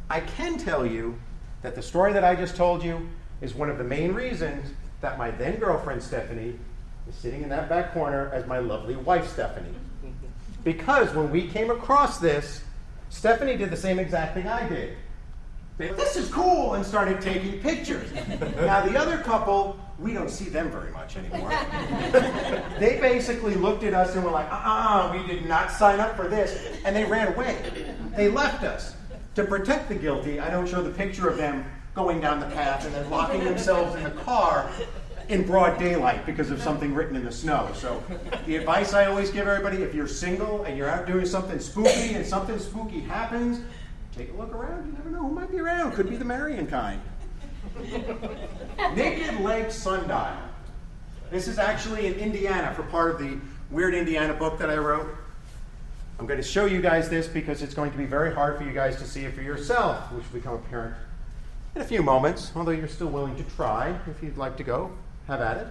I can tell you that the story that I just told you is one of the main reasons that my then girlfriend Stephanie is sitting in that back corner as my lovely wife Stephanie. Because when we came across this, Stephanie did the same exact thing I did. This is cool, and started taking pictures. Now the other couple, we don't see them very much anymore. They basically looked at us and were like, we did not sign up for this, and they ran away. They left us. To protect the guilty, I don't show the picture of them going down the path and then locking themselves in the car in broad daylight because of something written in the snow. So the advice I always give everybody, if you're single and you're out doing something spooky and something spooky happens, take a look around. You never know who might be around. Could be the marrying kind. Naked Leg Sundial. This is actually in Indiana for part of the Weird Indiana book that I wrote. I'm going to show you guys this because it's going to be very hard for you guys to see it for yourself, which will become apparent in a few moments, although you're still willing to try. If you'd like to go, have at it.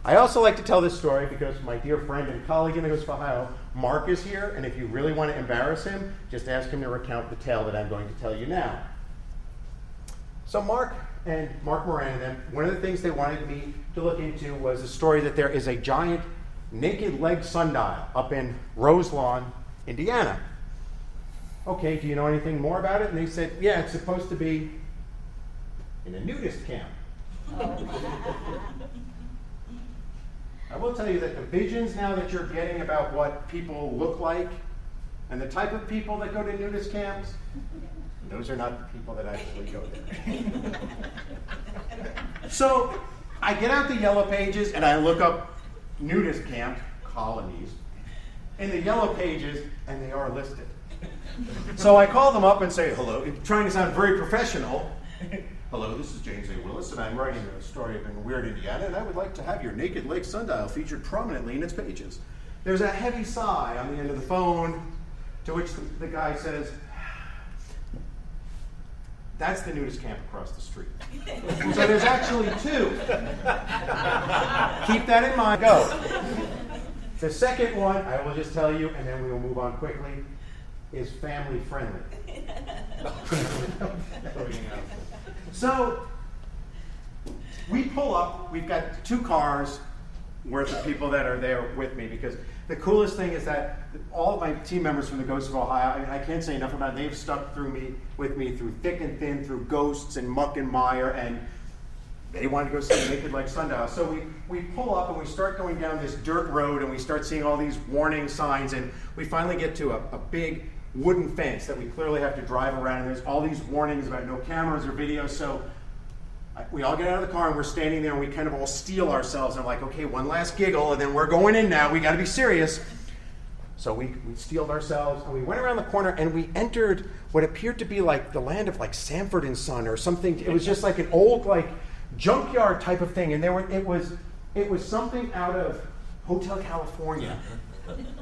I also like to tell this story because my dear friend and colleague in the Coast of Ohio, Mark, is here, and if you really want to embarrass him, just ask him to recount the tale that I'm going to tell you now. So Mark Moran and them, one of the things they wanted me to look into was a story that there is a giant naked leg sundial up in Roselawn, Indiana. Okay, do you know anything more about it? And they said, yeah, it's supposed to be in a nudist camp. I will tell you that the visions now that you're getting about what people look like and the type of people that go to nudist camps, those are not the people that actually go there. So I get out the yellow pages and I look up nudist camp colonies in the yellow pages, and they are listed. So I call them up and say, hello, trying to sound very professional. Hello, this is James A. Willis, and I'm writing a story up in Weird Indiana, and I would like to have your Naked Lake Sundial featured prominently in its pages. There's a heavy sigh on the end of the phone, to which the guy says, that's the nudist camp across the street. So there's actually two. Keep that in mind. Go. The second one, I will just tell you, and then we will move on quickly, is family friendly. So we pull up. We've got 2 cars worth of people that are there with me, because the coolest thing is that all of my team members from the Ghosts of Ohio, I can't say enough about it, they've stuck with me through thick and thin, through ghosts and muck and mire, and they wanted to go see the Naked Leg Sundial. So we pull up and we start going down this dirt road, and we start seeing all these warning signs, and we finally get to a big wooden fence that we clearly have to drive around, and there's all these warnings about no cameras or videos. So we all get out of the car and we're standing there and we kind of all steel ourselves and I'm like, okay, one last giggle and then we're going in now, we got to be serious. So we steeled ourselves and we went around the corner and we entered what appeared to be like the land of like Sanford and Son or something. It was just like an old like junkyard type of thing, and it was something out of Hotel California,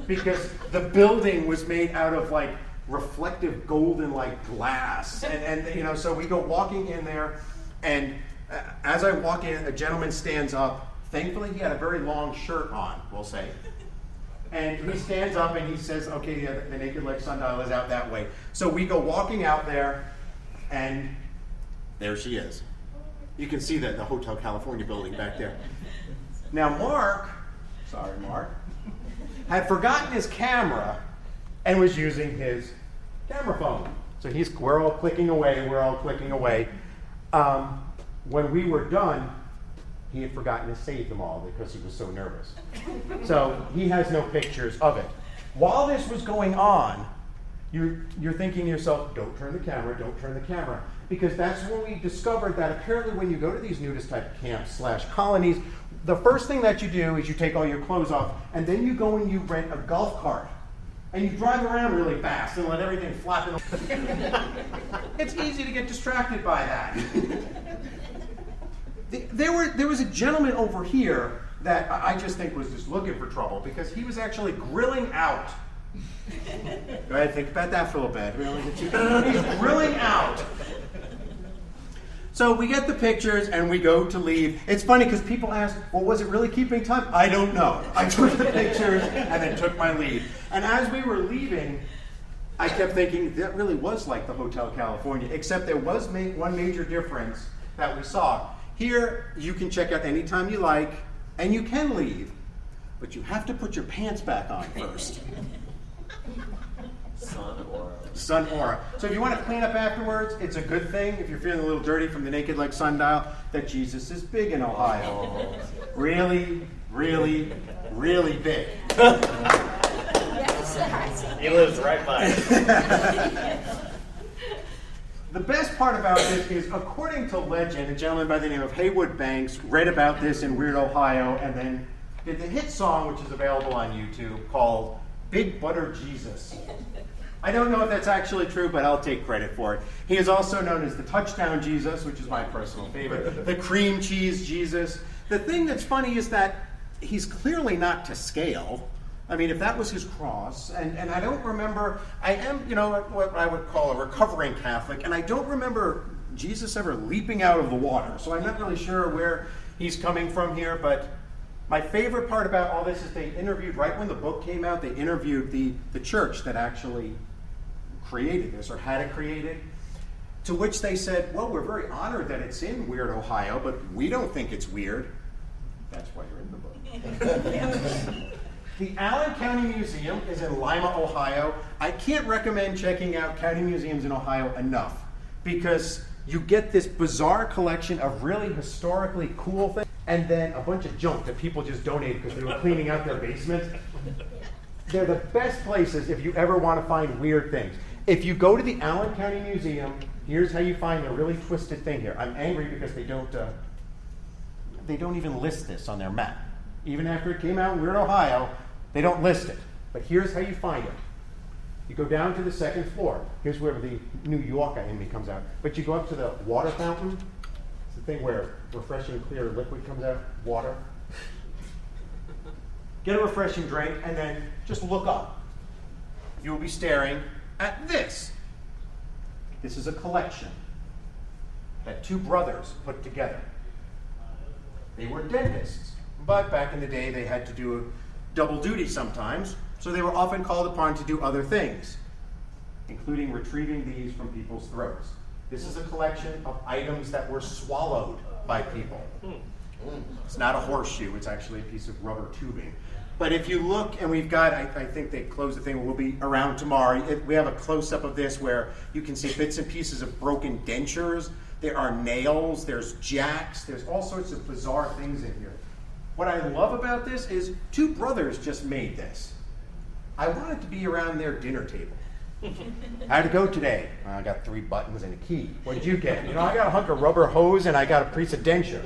because the building was made out of like reflective golden like glass, and you know, so we go walking in there, and as I walk in, a gentleman stands up. Thankfully, he had a very long shirt on, we'll say. And he stands up and he says, okay, yeah, the Naked Leg Sundial is out that way. So we go walking out there, and there she is. You can see the Hotel California building back there. Now Mark, had forgotten his camera and was using his camera phone. So we're all clicking away. When we were done, he had forgotten to save them all because he was so nervous. So he has no pictures of it. While this was going on, you're thinking to yourself, don't turn the camera. Because that's when we discovered that apparently when you go to these nudist type camps / colonies, the first thing that you do is you take all your clothes off, and then you go and you rent a golf cart. And you drive around really fast and let everything flap in the It's easy to get distracted by that. There was a gentleman over here that I just think was just looking for trouble, because he was actually grilling out. Go ahead, think about that for a little bit. He's grilling out. So we get the pictures and we go to leave. It's funny because people ask, well, was it really keeping time? I don't know. I took the pictures and then took my leave. And as we were leaving, I kept thinking that really was like the Hotel California, except there was one major difference that we saw. Here, you can check out anytime you like, and you can leave, but you have to put your pants back on first. Sonora. So if you want to clean up afterwards, it's a good thing if you're feeling a little dirty from the Naked Leg sundial that Jesus is big in Ohio. Really, really, really big. He lives right by it. The best part about this is, according to legend, a gentleman by the name of Haywood Banks read about this in Weird Ohio and then did the hit song, which is available on YouTube, called Big Butter Jesus. I don't know if that's actually true, but I'll take credit for it. He is also known as the Touchdown Jesus, which is my personal favorite, the Cream Cheese Jesus. The thing that's funny is that he's clearly not to scale. I mean, if that was his cross, and I don't remember, I am, what I would call a recovering Catholic, and I don't remember Jesus ever leaping out of the water, so I'm not really sure where he's coming from here, but my favorite part about all this is they interviewed, right when the book came out, they interviewed the church that actually created this, or had it created, to which they said, well, we're very honored that it's in Weird Ohio, but we don't think it's weird. That's why you're in the book. The Allen County Museum is in Lima, Ohio. I can't recommend checking out county museums in Ohio enough because you get this bizarre collection of really historically cool things and then a bunch of junk that people just donated because they were cleaning out their basements. They're the best places if you ever want to find weird things. If you go to the Allen County Museum, here's how you find a really twisted thing here. I'm angry because they don't even list this on their map. Even after it came out in Weird Ohio, they don't list it. But here's how you find it. You go down to the second floor. Here's where the New Yorker in me comes out. But you go up to the water fountain. It's the thing where refreshing, clear liquid comes out, water. Get a refreshing drink, and then just look up. You will be staring at this. This is a collection that two brothers put together. They were dentists, but back in the day they had to do double duty sometimes, so they were often called upon to do other things, including retrieving these from people's throats. This is a collection of items that were swallowed by people. It's not a horseshoe, it's actually a piece of rubber tubing. But if you look, and we've got, I think they closed the thing, we'll be around tomorrow. We have a close-up of this where you can see bits and pieces of broken dentures. There are nails, there's jacks, there's all sorts of bizarre things in here. What I love about this is two brothers just made this. I want it to be around their dinner table. How'd it go today? I got 3 buttons and a key. What did you get? I got a hunk of rubber hose and I got a piece of denture.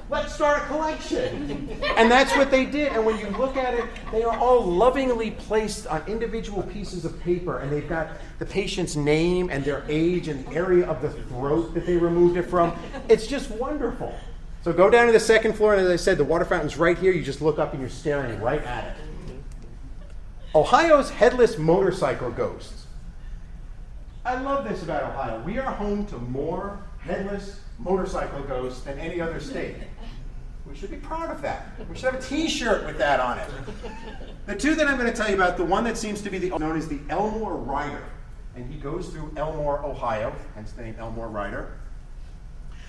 Let's start a collection. And that's what they did. And when you look at it, they are all lovingly placed on individual pieces of paper. And they've got the patient's name and their age and the area of the throat that they removed it from. It's just wonderful. So go down to the second floor, and as I said, the water fountain's right here. You just look up and you're staring right at it. Ohio's headless motorcycle ghosts. I love this about Ohio. We are home to more headless motorcycle ghosts than any other state. We should be proud of that. We should have a t-shirt with that on it. The two that I'm going to tell you about, the one that seems to be known as the Elmore Rider, and he goes through Elmore, Ohio, hence the name Elmore Rider.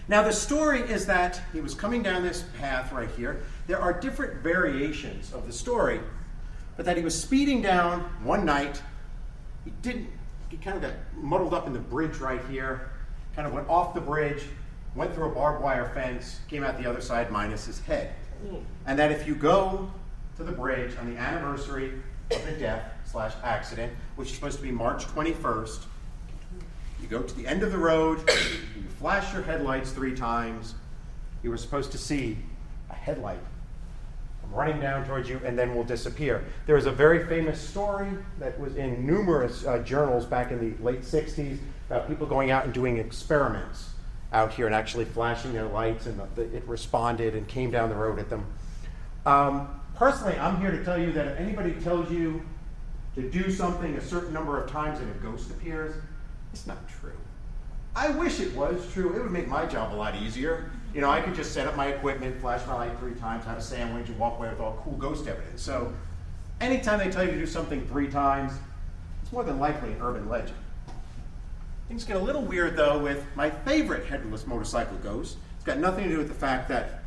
Now the story is that he was coming down this path right here. There are different variations of the story, but that he was speeding down one night. He kind of got muddled up in the bridge right here, kind of went off the bridge, went through a barbed wire fence, came out the other side minus his head. And that if you go to the bridge on the anniversary of the death/accident, which is supposed to be March 21st, you go to the end of the road, you flash your headlights 3 times, you were supposed to see a headlight running down towards you and then will disappear. There is a very famous story that was in numerous journals back in the late 60s about people going out and doing experiments out here and actually flashing their lights, and it responded and came down the road at them. Personally, I'm here to tell you that if anybody tells you to do something a certain number of times and a ghost appears, it's not true. I wish it was true. It would make my job a lot easier. I could just set up my equipment, flash my light 3 times, have a sandwich, and walk away with all cool ghost evidence. So anytime they tell you to do something 3 times, it's more than likely an urban legend. Things get a little weird, though, with my favorite headless motorcycle ghost. It's got nothing to do with the fact that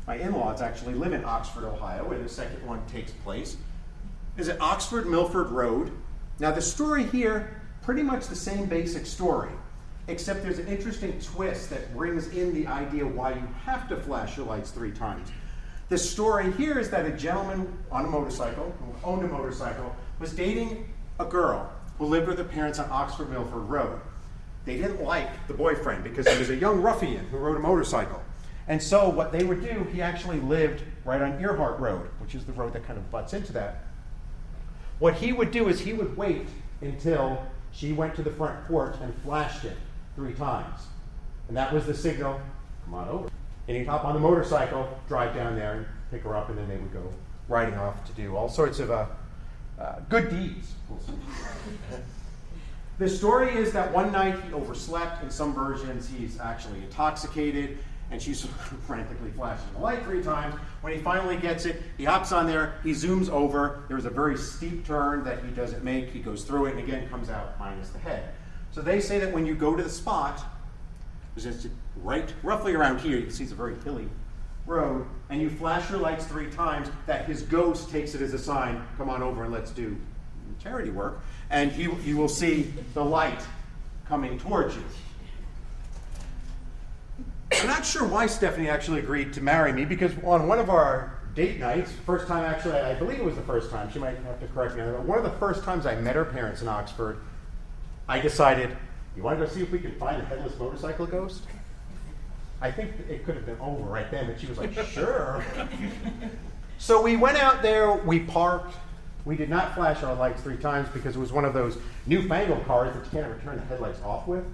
my in-laws actually live in Oxford, Ohio, where the second one takes place. Is at Oxford Milford Road Now the story here, pretty much the same basic story, except there's an interesting twist that brings in the idea why you have to flash your lights 3 times. The story here is that a gentleman on a motorcycle, who owned a motorcycle, was dating a girl who lived with her parents on Oxford Milford Road. They didn't like the boyfriend because he was a young ruffian who rode a motorcycle. And so what they would do, he actually lived right on Earhart Road, which is the road that kind of butts into that. What he would do is he would wait until she went to the front porch and flashed it 3 times. And that was the signal, come on over. And he'd hop on the motorcycle, drive down there and pick her up, and then they would go riding off to do all sorts of good deeds. The story is that one night he overslept. In some versions, he's actually intoxicated, and she's frantically flashing the light 3 times. When he finally gets it, he hops on there, he zooms over. There's a very steep turn that he doesn't make. He goes through it, and again comes out minus the head. So they say that when you go to the spot, which is right roughly around here, you can see it's a very hilly road, and you flash your lights 3 times, that his ghost takes it as a sign, come on over and let's do charity work, and you will see the light coming towards you. I'm not sure why Stephanie actually agreed to marry me, because on one of our date nights, first time actually, I believe it was the first time, she might have to correct me on that, but one of the first times I met her parents in Oxford, I decided, you want to go see if we can find a headless motorcycle ghost? I think it could have been over right then, but she was like, sure. So we went out there, we parked. We did not flash our lights 3 times because it was one of those newfangled cars that you can't ever turn the headlights off with.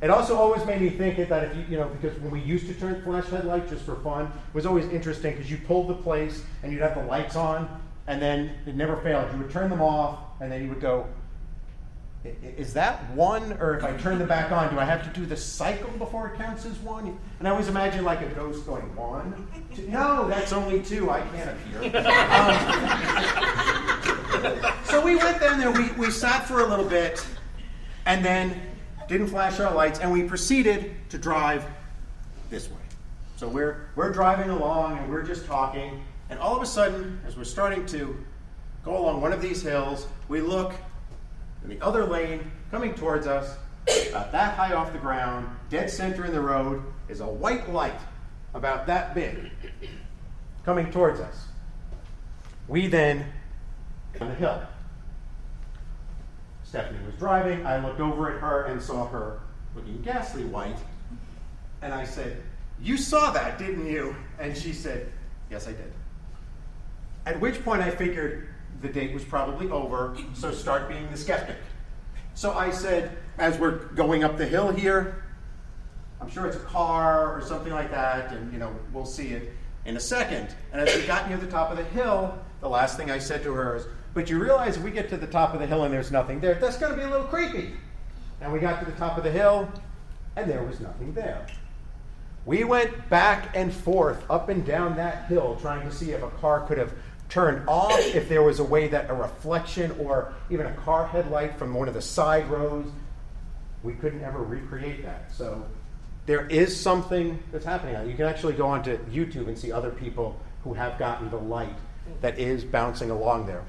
It also always made me think that if you know, because when we used to turn flash headlights just for fun, it was always interesting because you pulled the place and you'd have the lights on, and then it never failed. You would turn them off, and then you would go, is that 1? Or if I turn them back on, do I have to do the cycle before it counts as 1? And I always imagine like a ghost going 1, 2. No, that's only 2. I can't appear. So we went down there. We sat for a little bit, and then didn't flash our lights, and we proceeded to drive this way. So we're driving along, and we're just talking, and all of a sudden, as we're starting to go along one of these hills, we look. In the other lane, coming towards us, about that high off the ground, dead center in the road, is a white light about that big coming towards us. We then on the hill. Stephanie was driving. I looked over at her and saw her looking ghastly white. And I said, "You saw that, didn't you?" And she said, "Yes, I did." At which point I figured the date was probably over, so start being the skeptic. So I said, as we're going up the hill here, I'm sure it's a car or something like that, and we'll see it in a second. And as we got near the top of the hill, the last thing I said to her is, "But you realize if we get to the top of the hill and there's nothing there, that's going to be a little creepy." And we got to the top of the hill, and there was nothing there. We went back and forth, up and down that hill, trying to see if a car could have turned off, if there was a way that a reflection or even a car headlight from one of the side roads, we couldn't ever recreate that. So there is something that's happening. You can actually go onto YouTube and see other people who have gotten the light that is bouncing along there.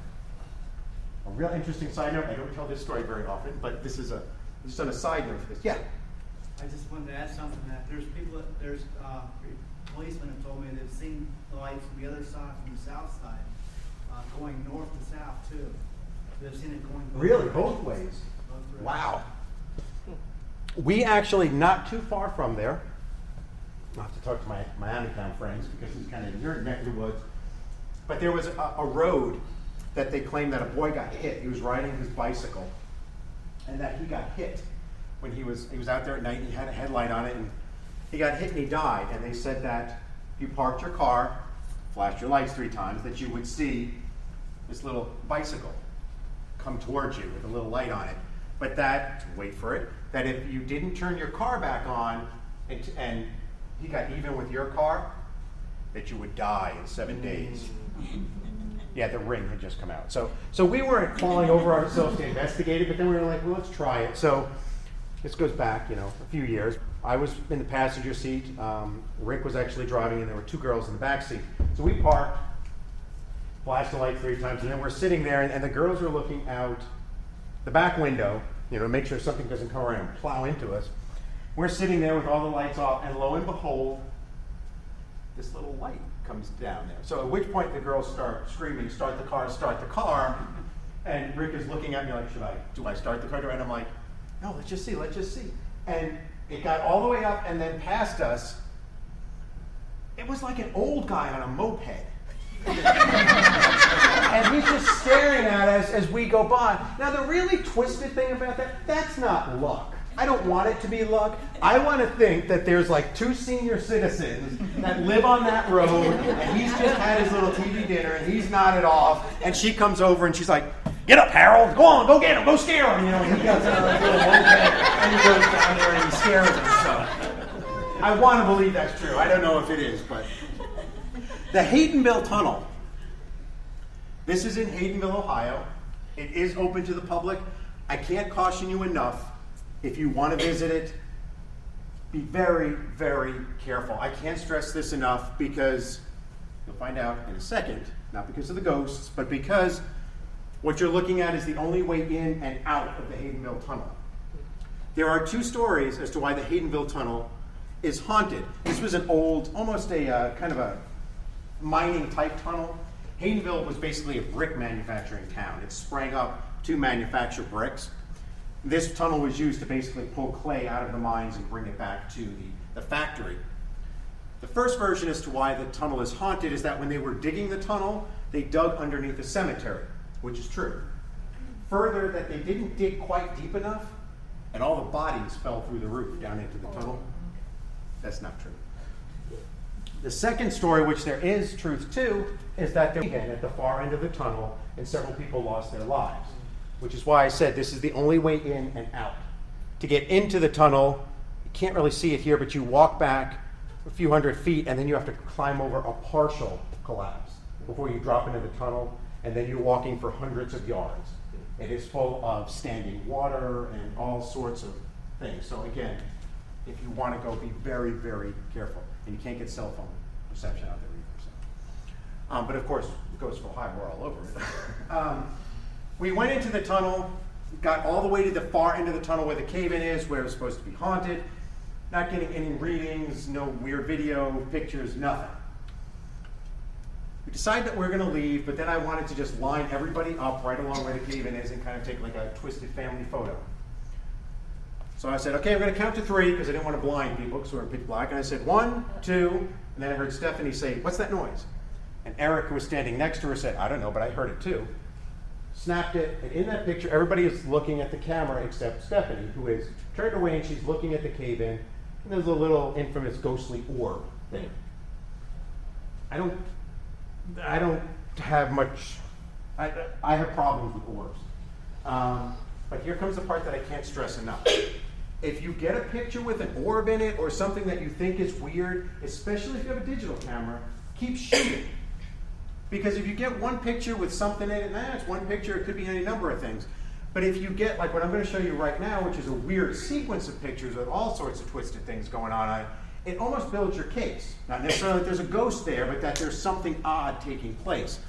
A real interesting side note, I don't tell this story very often, but this is just on a side note for this. Yeah? I just wanted to add something that there's policemen have told me they've seen the lights from the other side, from the south side, going north to south too. They've seen it going really both ways. Wow. We actually, not too far from there, I'll have to talk to my Miami town friends because it's kind of near neck of the woods, but there was a road that they claimed that a boy got hit. He was riding his bicycle, and that he got hit when he was out there at night, and he had a headlight on it, and he got hit and he died. And they said that if you parked your car, flashed your lights 3 times, that you would see this little bicycle come towards you with a little light on it. But that, wait for it, that if you didn't turn your car back on and he got even with your car, that you would die in 7 days. Yeah, the ring had just come out. So we weren't falling over ourselves to investigate it, but then we were like, well, let's try it. So this goes back, a few years. I was in the passenger seat. Rick was actually driving, and there were 2 girls in the back seat. So we parked, flashed the light 3 times, and then we're sitting there, and the girls were looking out the back window, you know, to make sure something doesn't come around and plow into us. We're sitting there with all the lights off, and lo and behold, this little light comes down there. So at which point the girls start screaming, start the car. And Rick is looking at me like, do I start the car? And I'm like, no, let's just see. And it got all the way up and then past us. It was like an old guy on a moped. And he's just staring at us as we go by. Now, the really twisted thing about that's not luck. I don't want it to be luck. I want to think that there's like 2 senior citizens that live on that road, and he's just had his little TV dinner, and he's nodded off, and she comes over, and she's like, get up, Harold. Go on, go get him. Go scare him. You know, and he gets on a little moped, and he goes down there, and he scares him. So I want to believe that's true. I don't know if it is, but the Haydenville Tunnel. This is in Haydenville, Ohio. It is open to the public. I can't caution you enough. If you want to visit it, be very, very careful. I can't stress this enough because you'll find out in a second, not because of the ghosts, but because what you're looking at is the only way in and out of the Haydenville Tunnel. There are 2 stories as to why the Haydenville Tunnel is haunted. This was an old, almost a kind of a mining type tunnel. Haydenville was basically a brick manufacturing town. It sprang up to manufacture bricks. This tunnel was used to basically pull clay out of the mines and bring it back to the factory. The first version as to why the tunnel is haunted is that when they were digging the tunnel, they dug underneath a cemetery, which is true. Further, that they didn't dig quite deep enough, and all the bodies fell through the roof down into the tunnel. That's not true. The second story, which there is truth to, is that they went at the far end of the tunnel, and several people lost their lives. Which is why I said this is the only way in and out. To get into the tunnel, you can't really see it here, but you walk back a few hundred feet, and then you have to climb over a partial collapse before you drop into the tunnel, and then you're walking for hundreds of yards. It is full of standing water and all sorts of things. So again, if you want to go, be very, very careful. And you can't get cell phone reception out there either. So. But of course, it goes for high, we're all over it. We went into the tunnel, got all the way to the far end of the tunnel where the cave-in is, where it was supposed to be haunted. Not getting any readings, no weird video, pictures, nothing. We decided that we're going to leave, but then I wanted to just line everybody up right along where the cave-in is and kind of take like a twisted family photo. So I said, okay, we're going to count to 3 because I didn't want to blind people because we were in pitch black. And I said 1, 2, and then I heard Stephanie say, what's that noise? And Eric, who was standing next to her, said, I don't know, but I heard it too. Snapped it, and in that picture, everybody is looking at the camera except Stephanie, who is turned away and she's looking at the cave-in, and there's a little infamous ghostly orb there. I don't have much, I have problems with orbs. But here comes the part that I can't stress enough. If you get a picture with an orb in it or something that you think is weird, especially if you have a digital camera, keep shooting. Because if you get one picture with something in it, it's one picture, it could be any number of things. But if you get, like what I'm going to show you right now, which is a weird sequence of pictures with all sorts of twisted things going on, it almost builds your case. Not necessarily that there's a ghost there, but that there's something odd taking place.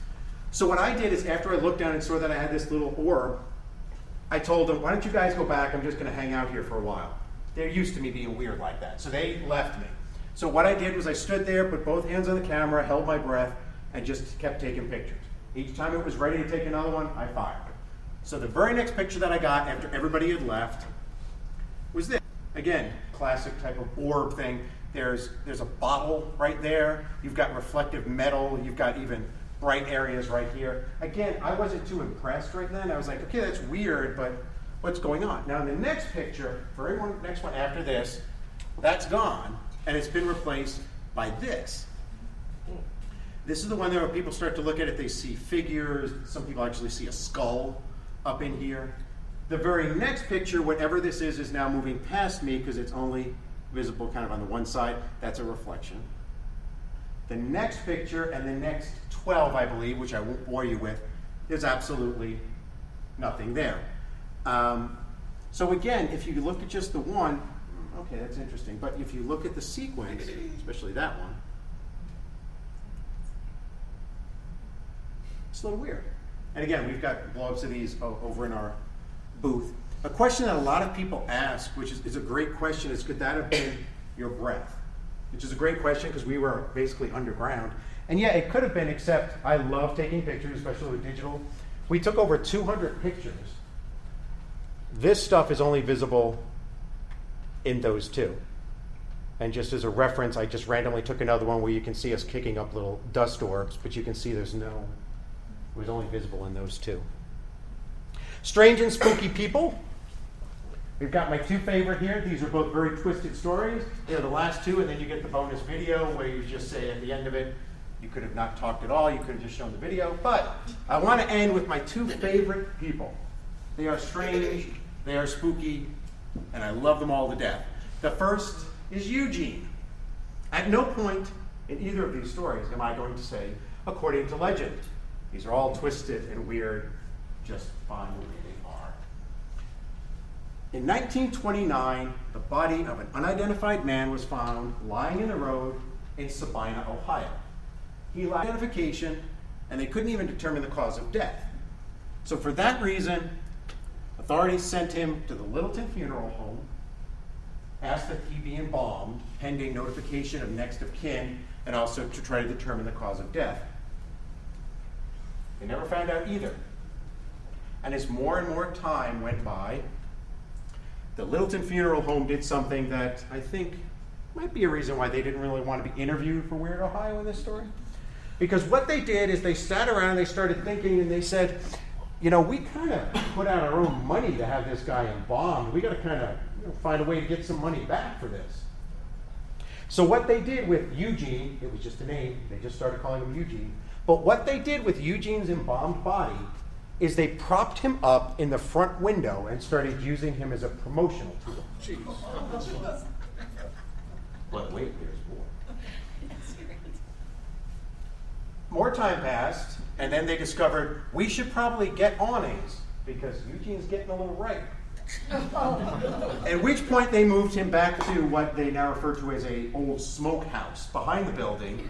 So what I did is after I looked down and saw that I had this little orb, I told them, why don't you guys go back? I'm just going to hang out here for a while. They're used to me being weird like that. So they left me. So what I did was I stood there, put both hands on the camera, held my breath, and just kept taking pictures. Each time it was ready to take another one, I fired. So the very next picture that I got after everybody had left was this. Again, classic type of orb thing. There's a bottle right there. You've got reflective metal. You've got even bright areas right here. Again, I wasn't too impressed right then. I was like, okay, that's weird, but what's going on? Now in the next picture, next one after this, that's gone, and it's been replaced by this. This is the one where people start to look at it, they see figures, some people actually see a skull up in here. The very next picture, whatever this is now moving past me because it's only visible kind of on the one side. That's a reflection. The next picture and the next 12, I believe, which I won't bore you with, there's absolutely nothing there. So again, if you look at just the one, okay, that's interesting. But if you look at the sequence, especially that one, it's a little weird. And again, we've got blogs of these over in our booth. A question that a lot of people ask, which is a great question, is could that have been your breath? Which is a great question because we were basically underground. And yeah, it could have been, except I love taking pictures, especially with digital. We took over 200 pictures. This stuff is only visible in those two. And just as a reference, I just randomly took another one where you can see us kicking up little dust orbs, but you can see it was only visible in those two. Strange and spooky people. We've got my two favorite here. These are both very twisted stories. They're the last two, and then you get the bonus video where you just say at the end of it, you could have not talked at all, you could have just shown the video. But I want to end with my two favorite people. They are strange, they are spooky, and I love them all to death. The first is Eugene. At no point in either of these stories am I going to say, according to legend. These are all twisted and weird, just fine the way they are. In 1929, the body of an unidentified man was found lying in the road in Sabina, Ohio. He lacked identification, and they couldn't even determine the cause of death. So for that reason, authorities sent him to the Littleton Funeral Home, asked that he be embalmed, pending notification of next of kin, and also to try to determine the cause of death. They never found out either. And as more and more time went by, the Littleton Funeral Home did something that I think might be a reason why they didn't really want to be interviewed for Weird Ohio in this story. Because what they did is they sat around and they started thinking and they said, you know, we kind of put out our own money to have this guy embalmed. We got to kind of find a way to get some money back for this. So what they did with Eugene, it was just a name, they just started calling him Eugene. But what they did with Eugene's embalmed body is they propped him up in the front window and started using him as a promotional tool. Jeez. But wait, there's more. More time passed, and then they discovered we should probably get awnings because Eugene's getting a little ripe. At which point they moved him back to what they now refer to as a old smokehouse behind the building.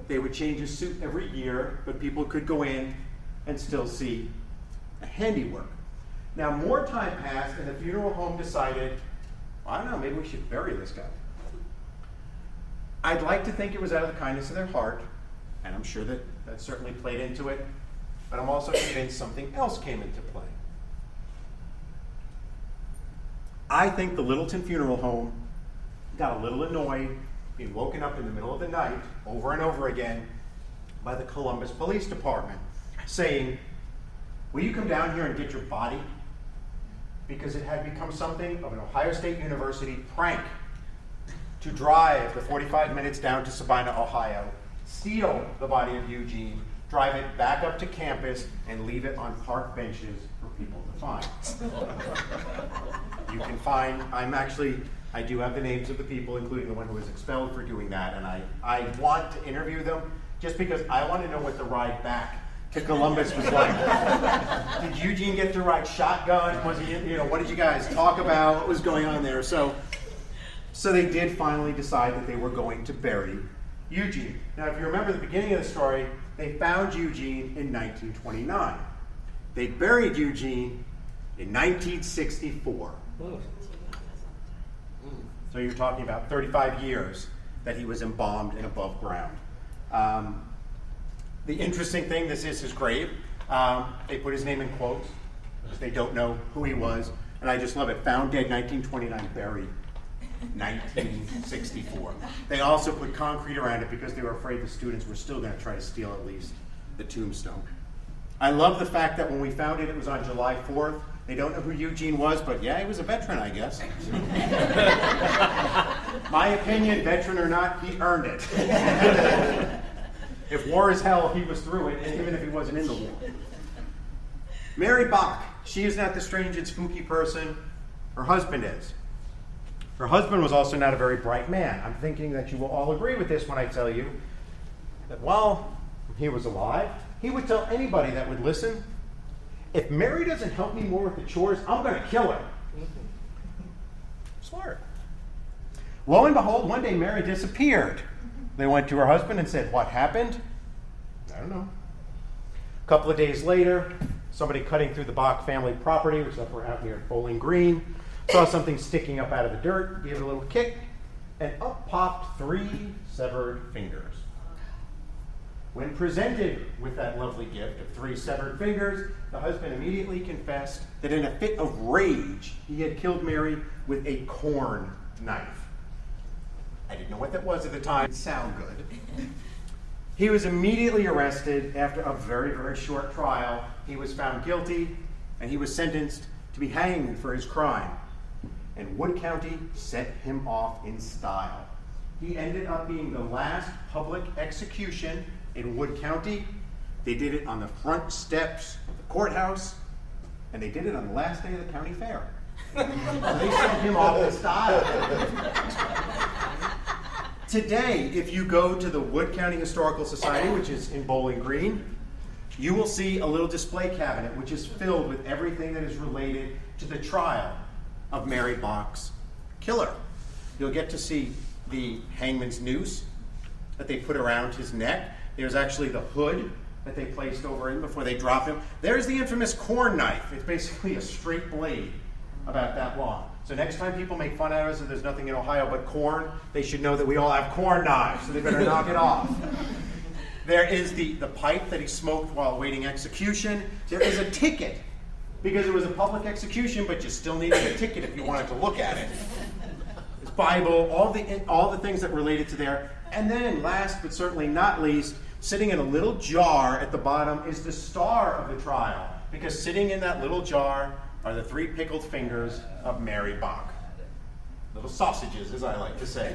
They would change his suit every year, but people could go in and still see a handiwork. Now more time passed, and the funeral home decided, I don't know, maybe we should bury this guy. I'd like to think it was out of the kindness of their heart, and I'm sure that certainly played into it, but I'm also convinced something else came into play. I think the Littleton Funeral Home got a little annoyed being woken up in the middle of the night over and over again by the Columbus Police Department saying, will you come down here and get your body? Because it had become something of an Ohio State University prank to drive the 45 minutes down to Sabina, Ohio, steal the body of Eugene, drive it back up to campus, and leave it on park benches for people to find. You can find, I do have the names of the people, including the one who was expelled for doing that, and I want to interview them just because I want to know what the ride back to Columbus was like. Did Eugene get to ride shotgun? Was he, what did you guys talk about? What was going on there? So they did finally decide that they were going to bury Eugene. Now, if you remember the beginning of the story, they found Eugene in 1929. They buried Eugene in 1964. So you're talking about 35 years that he was embalmed and above ground. The interesting thing, this is his grave. They put his name in quotes because they don't know who he was. And I just love it. Found dead 1929, buried 1964. They also put concrete around it because they were afraid the students were still going to try to steal at least the tombstone. I love the fact that when we found it, it was on July 4th. They don't know who Eugene was, but yeah, he was a veteran, I guess. My opinion, veteran or not, he earned it. If war is hell, he was through it, even if he wasn't in the war. Mary Bach, she is not the strange and spooky person. Her husband is. Her husband was also not a very bright man. I'm thinking that you will all agree with this when I tell you that while he was alive, he would tell anybody that would listen, if Mary doesn't help me more with the chores, I'm going to kill her. Smart. Lo and behold, one day Mary disappeared. They went to her husband and said, what happened? I don't know. A couple of days later, somebody cutting through the Bach family property, which is up out near Bowling Green, saw something sticking up out of the dirt, gave it a little kick, and up popped 3 severed fingers. When presented with that lovely gift of 3 severed fingers, the husband immediately confessed that in a fit of rage, he had killed Mary with a corn knife. I didn't know what that was at the time. It sounded good. He was immediately arrested after a very, very short trial. He was found guilty, and he was sentenced to be hanged for his crime. And Wood County sent him off in style. He ended up being the last public execution in Wood County. They did it on the front steps of the courthouse, and they did it on the last day of the county fair. So they sent him off in style. Today, if you go to the Wood County Historical Society, which is in Bowling Green, you will see a little display cabinet which is filled with everything that is related to the trial of Mary Bach's killer. You'll get to see the hangman's noose that they put around his neck. There's actually the hood that they placed over him before they drop him. There's the infamous corn knife. It's basically a straight blade about that long. So next time people make fun of us that there's nothing in Ohio but corn, they should know that we all have corn knives, so they better knock it off. There is the pipe that he smoked while awaiting execution. There is a ticket, because it was a public execution, but you still needed a ticket if you wanted to look at it. His Bible, all the things that related to there. And then, last but certainly not least, sitting in a little jar at the bottom is the star of the trial, because sitting in that little jar are the 3 pickled fingers of Mary Bach. Little sausages, as I like to say.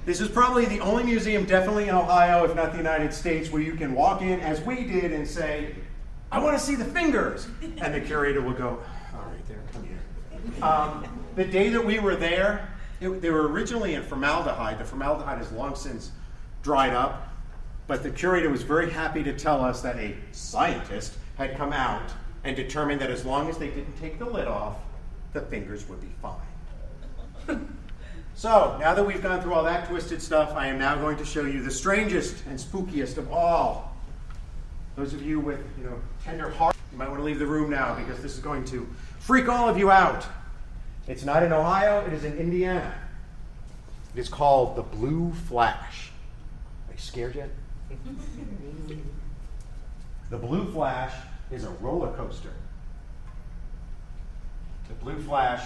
This is probably the only museum, definitely in Ohio, if not the United States, where you can walk in, as we did, and say, I want to see the fingers. And the curator will go, all right, there, come here. The day that we were there, they were originally in formaldehyde. The formaldehyde has long since dried up. But the curator was very happy to tell us that a scientist had come out and determined that as long as they didn't take the lid off, the fingers would be fine. So, now that we've gone through all that twisted stuff, I am now going to show you the strangest and spookiest of all. Those of you with, tender hearts, you might want to leave the room now because this is going to freak all of you out. It's not in Ohio, it is in Indiana. It is called the Blue Flash. Are you scared yet? The Blue Flash is a roller coaster. The Blue Flash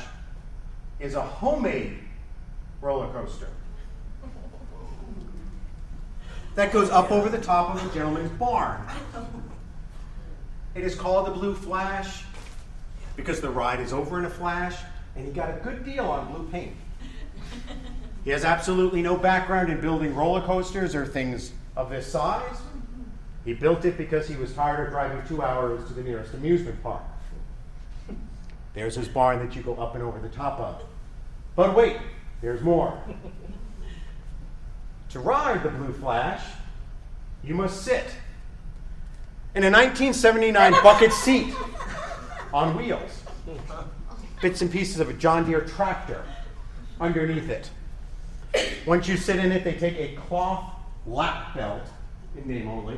is a homemade roller coaster that goes up over the top of a gentleman's barn. It is called the Blue Flash because the ride is over in a flash, and he got a good deal on blue paint. He has absolutely no background in building roller coasters or things of this size. He built it because he was tired of driving 2 hours to the nearest amusement park. There's his barn that you go up and over the top of. But wait, there's more. To ride the Blue Flash, you must sit in a 1979 bucket seat on wheels. Bits and pieces of a John Deere tractor underneath it. Once you sit in it, they take a cloth lap belt, in name only.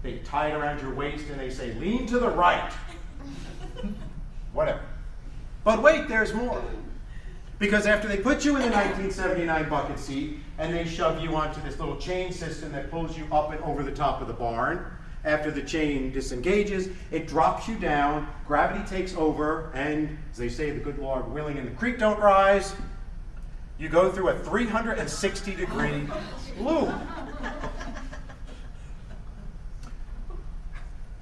They tie it around your waist and they say, lean to the right. Whatever. But wait, there's more. Because after they put you in the 1979 bucket seat and they shove you onto this little chain system that pulls you up and over the top of the barn, after the chain disengages, it drops you down, gravity takes over, and as they say, the good Lord willing and the creek don't rise, you go through a 360-degree loop.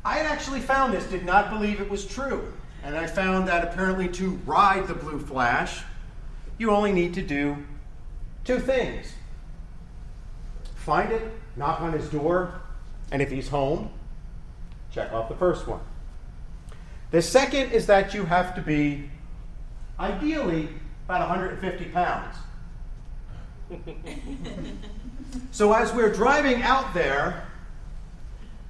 I had actually found this, did not believe it was true. And I found that apparently to ride the Blue Flash, you only need to do 2 things. Find it, knock on his door, and if he's home, check off the first one. The second is that you have to be, ideally, about 150 pounds. So as we're driving out there,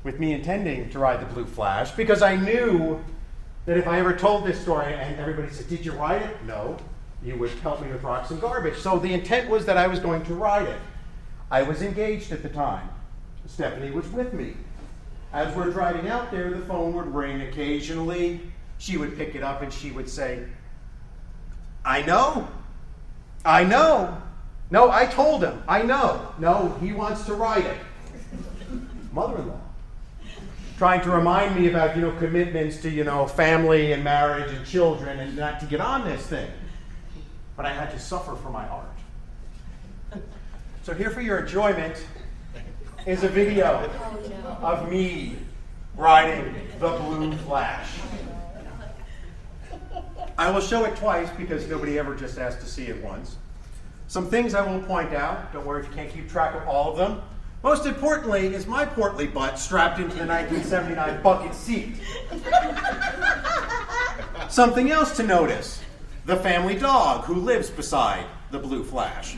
with me intending to ride the Blue Flash, because I knew that if I ever told this story and everybody said, did you ride it? No. You would help me with rocks and garbage. So the intent was that I was going to ride it. I was engaged at the time. Stephanie was with me. As we're driving out there, the phone would ring occasionally. She would pick it up and she would say, I know. No, I told him. I know. No, he wants to ride it. Mother-in-law. Trying to remind me about, commitments to, family and marriage and children and not to get on this thing. But I had to suffer for my art. So here for your enjoyment is a video of me riding the Blue Flash. I will show it twice because nobody ever just asked to see it once. Some things I will point out. Don't worry if you can't keep track of all of them. Most importantly is my portly butt strapped into the 1979 bucket seat. Something else to notice. The family dog who lives beside the Blue Flash.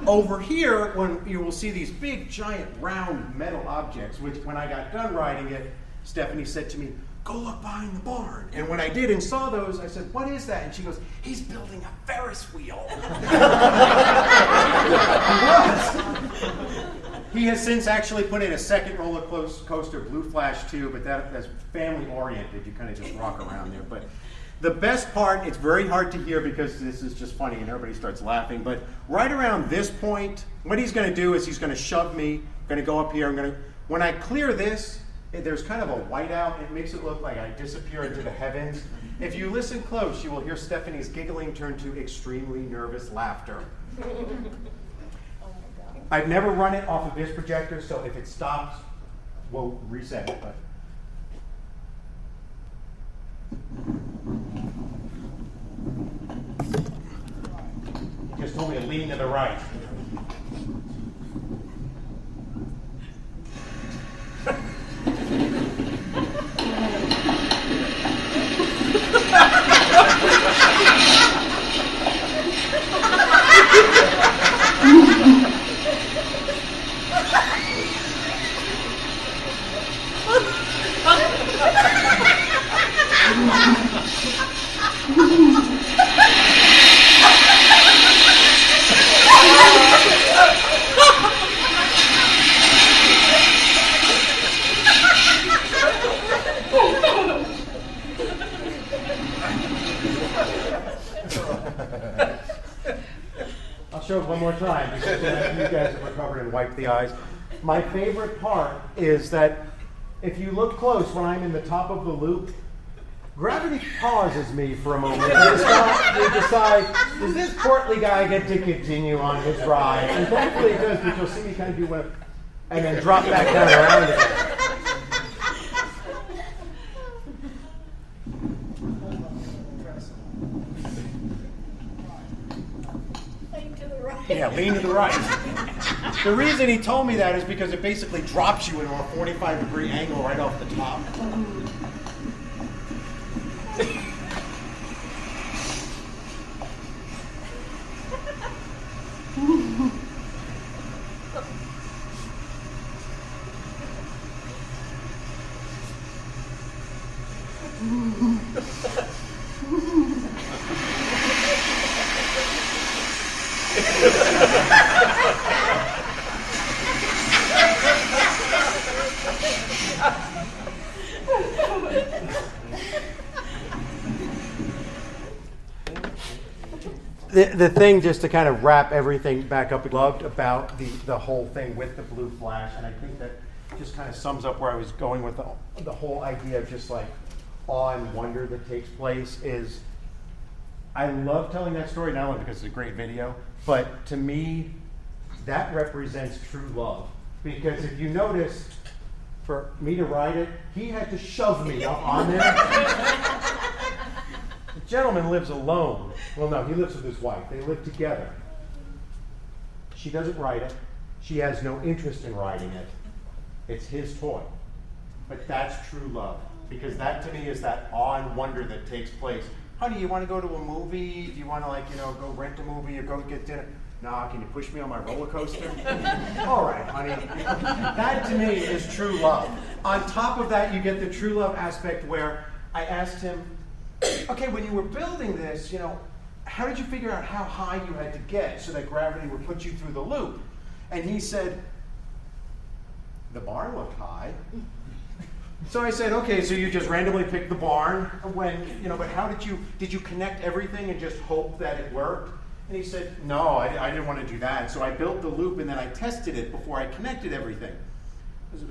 Over here, when you will see these big, giant, round metal objects, which when I got done riding it, Stephanie said to me, go look behind the barn. And when I did and saw those, I said, what is that? And she goes, he's building a Ferris wheel. He was. He has since actually put in a second roller coaster, Blue Flash 2, but that's family oriented. You kind of just rock around there. But the best part, it's very hard to hear because this is just funny and everybody starts laughing, but right around this point, what he's going to do is he's going to shove me, going to go up here, when I clear this, there's kind of a whiteout. It makes it look like I disappear into the heavens. If you listen close, you will hear Stephanie's giggling turn to extremely nervous laughter. I've never run it off of this projector, so if it stops, we'll reset it. But he just told me to lean to the right. I'll show it one more time because you guys have recovered and wiped the eyes. My favorite part is that if you look close when I'm in the top of the loop, gravity pauses me for a moment. You decide, does this portly guy get to continue on his ride? And thankfully it does, because you'll see me kind of do one and then drop back down around again. Yeah, lean to the right. The reason he told me that is because it basically drops you into a 45-degree angle right off the top. The thing, just to kind of wrap everything back up, I loved about the whole thing with the Blue Flash, and I think that just kind of sums up where I was going with the whole idea of just like awe and wonder that takes place, is I love telling that story, not only because it's a great video, but to me, that represents true love. Because if you notice, for me to ride it, he had to shove me up on there. The gentleman lives alone. Well, no, he lives with his wife. They live together. She doesn't ride it. She has no interest in riding it. It's his toy. But that's true love. Because that, to me, is that awe and wonder that takes place. Honey, you want to go to a movie? Do you want to, go rent a movie or go get dinner? Nah, can you push me on my roller coaster? All right, honey. That, to me, is true love. On top of that, you get the true love aspect where I asked him, okay, when you were building this, how did you figure out how high you had to get so that gravity would put you through the loop? And he said, the barn looked high. So I said, okay, so you just randomly picked the barn when, but how did you connect everything and just hope that it worked? And he said, no, I didn't want to do that. So I built the loop and then I tested it before I connected everything.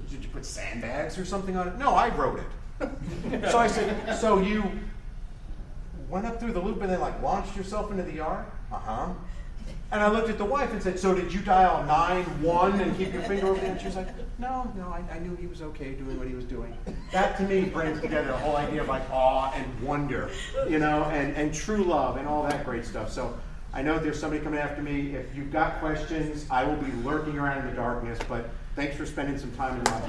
Did you put sandbags or something on it? No, I wrote it. So I said, so you went up through the loop and then launched yourself into the yard? Uh-huh. And I looked at the wife and said, so did you dial 9-1 and keep your finger over there? And she was like, no, I knew he was okay doing what he was doing. That to me brings together the whole idea of awe and wonder, and true love and all that great stuff. So I know there's somebody coming after me. If you've got questions, I will be lurking around in the darkness, but thanks for spending some time in my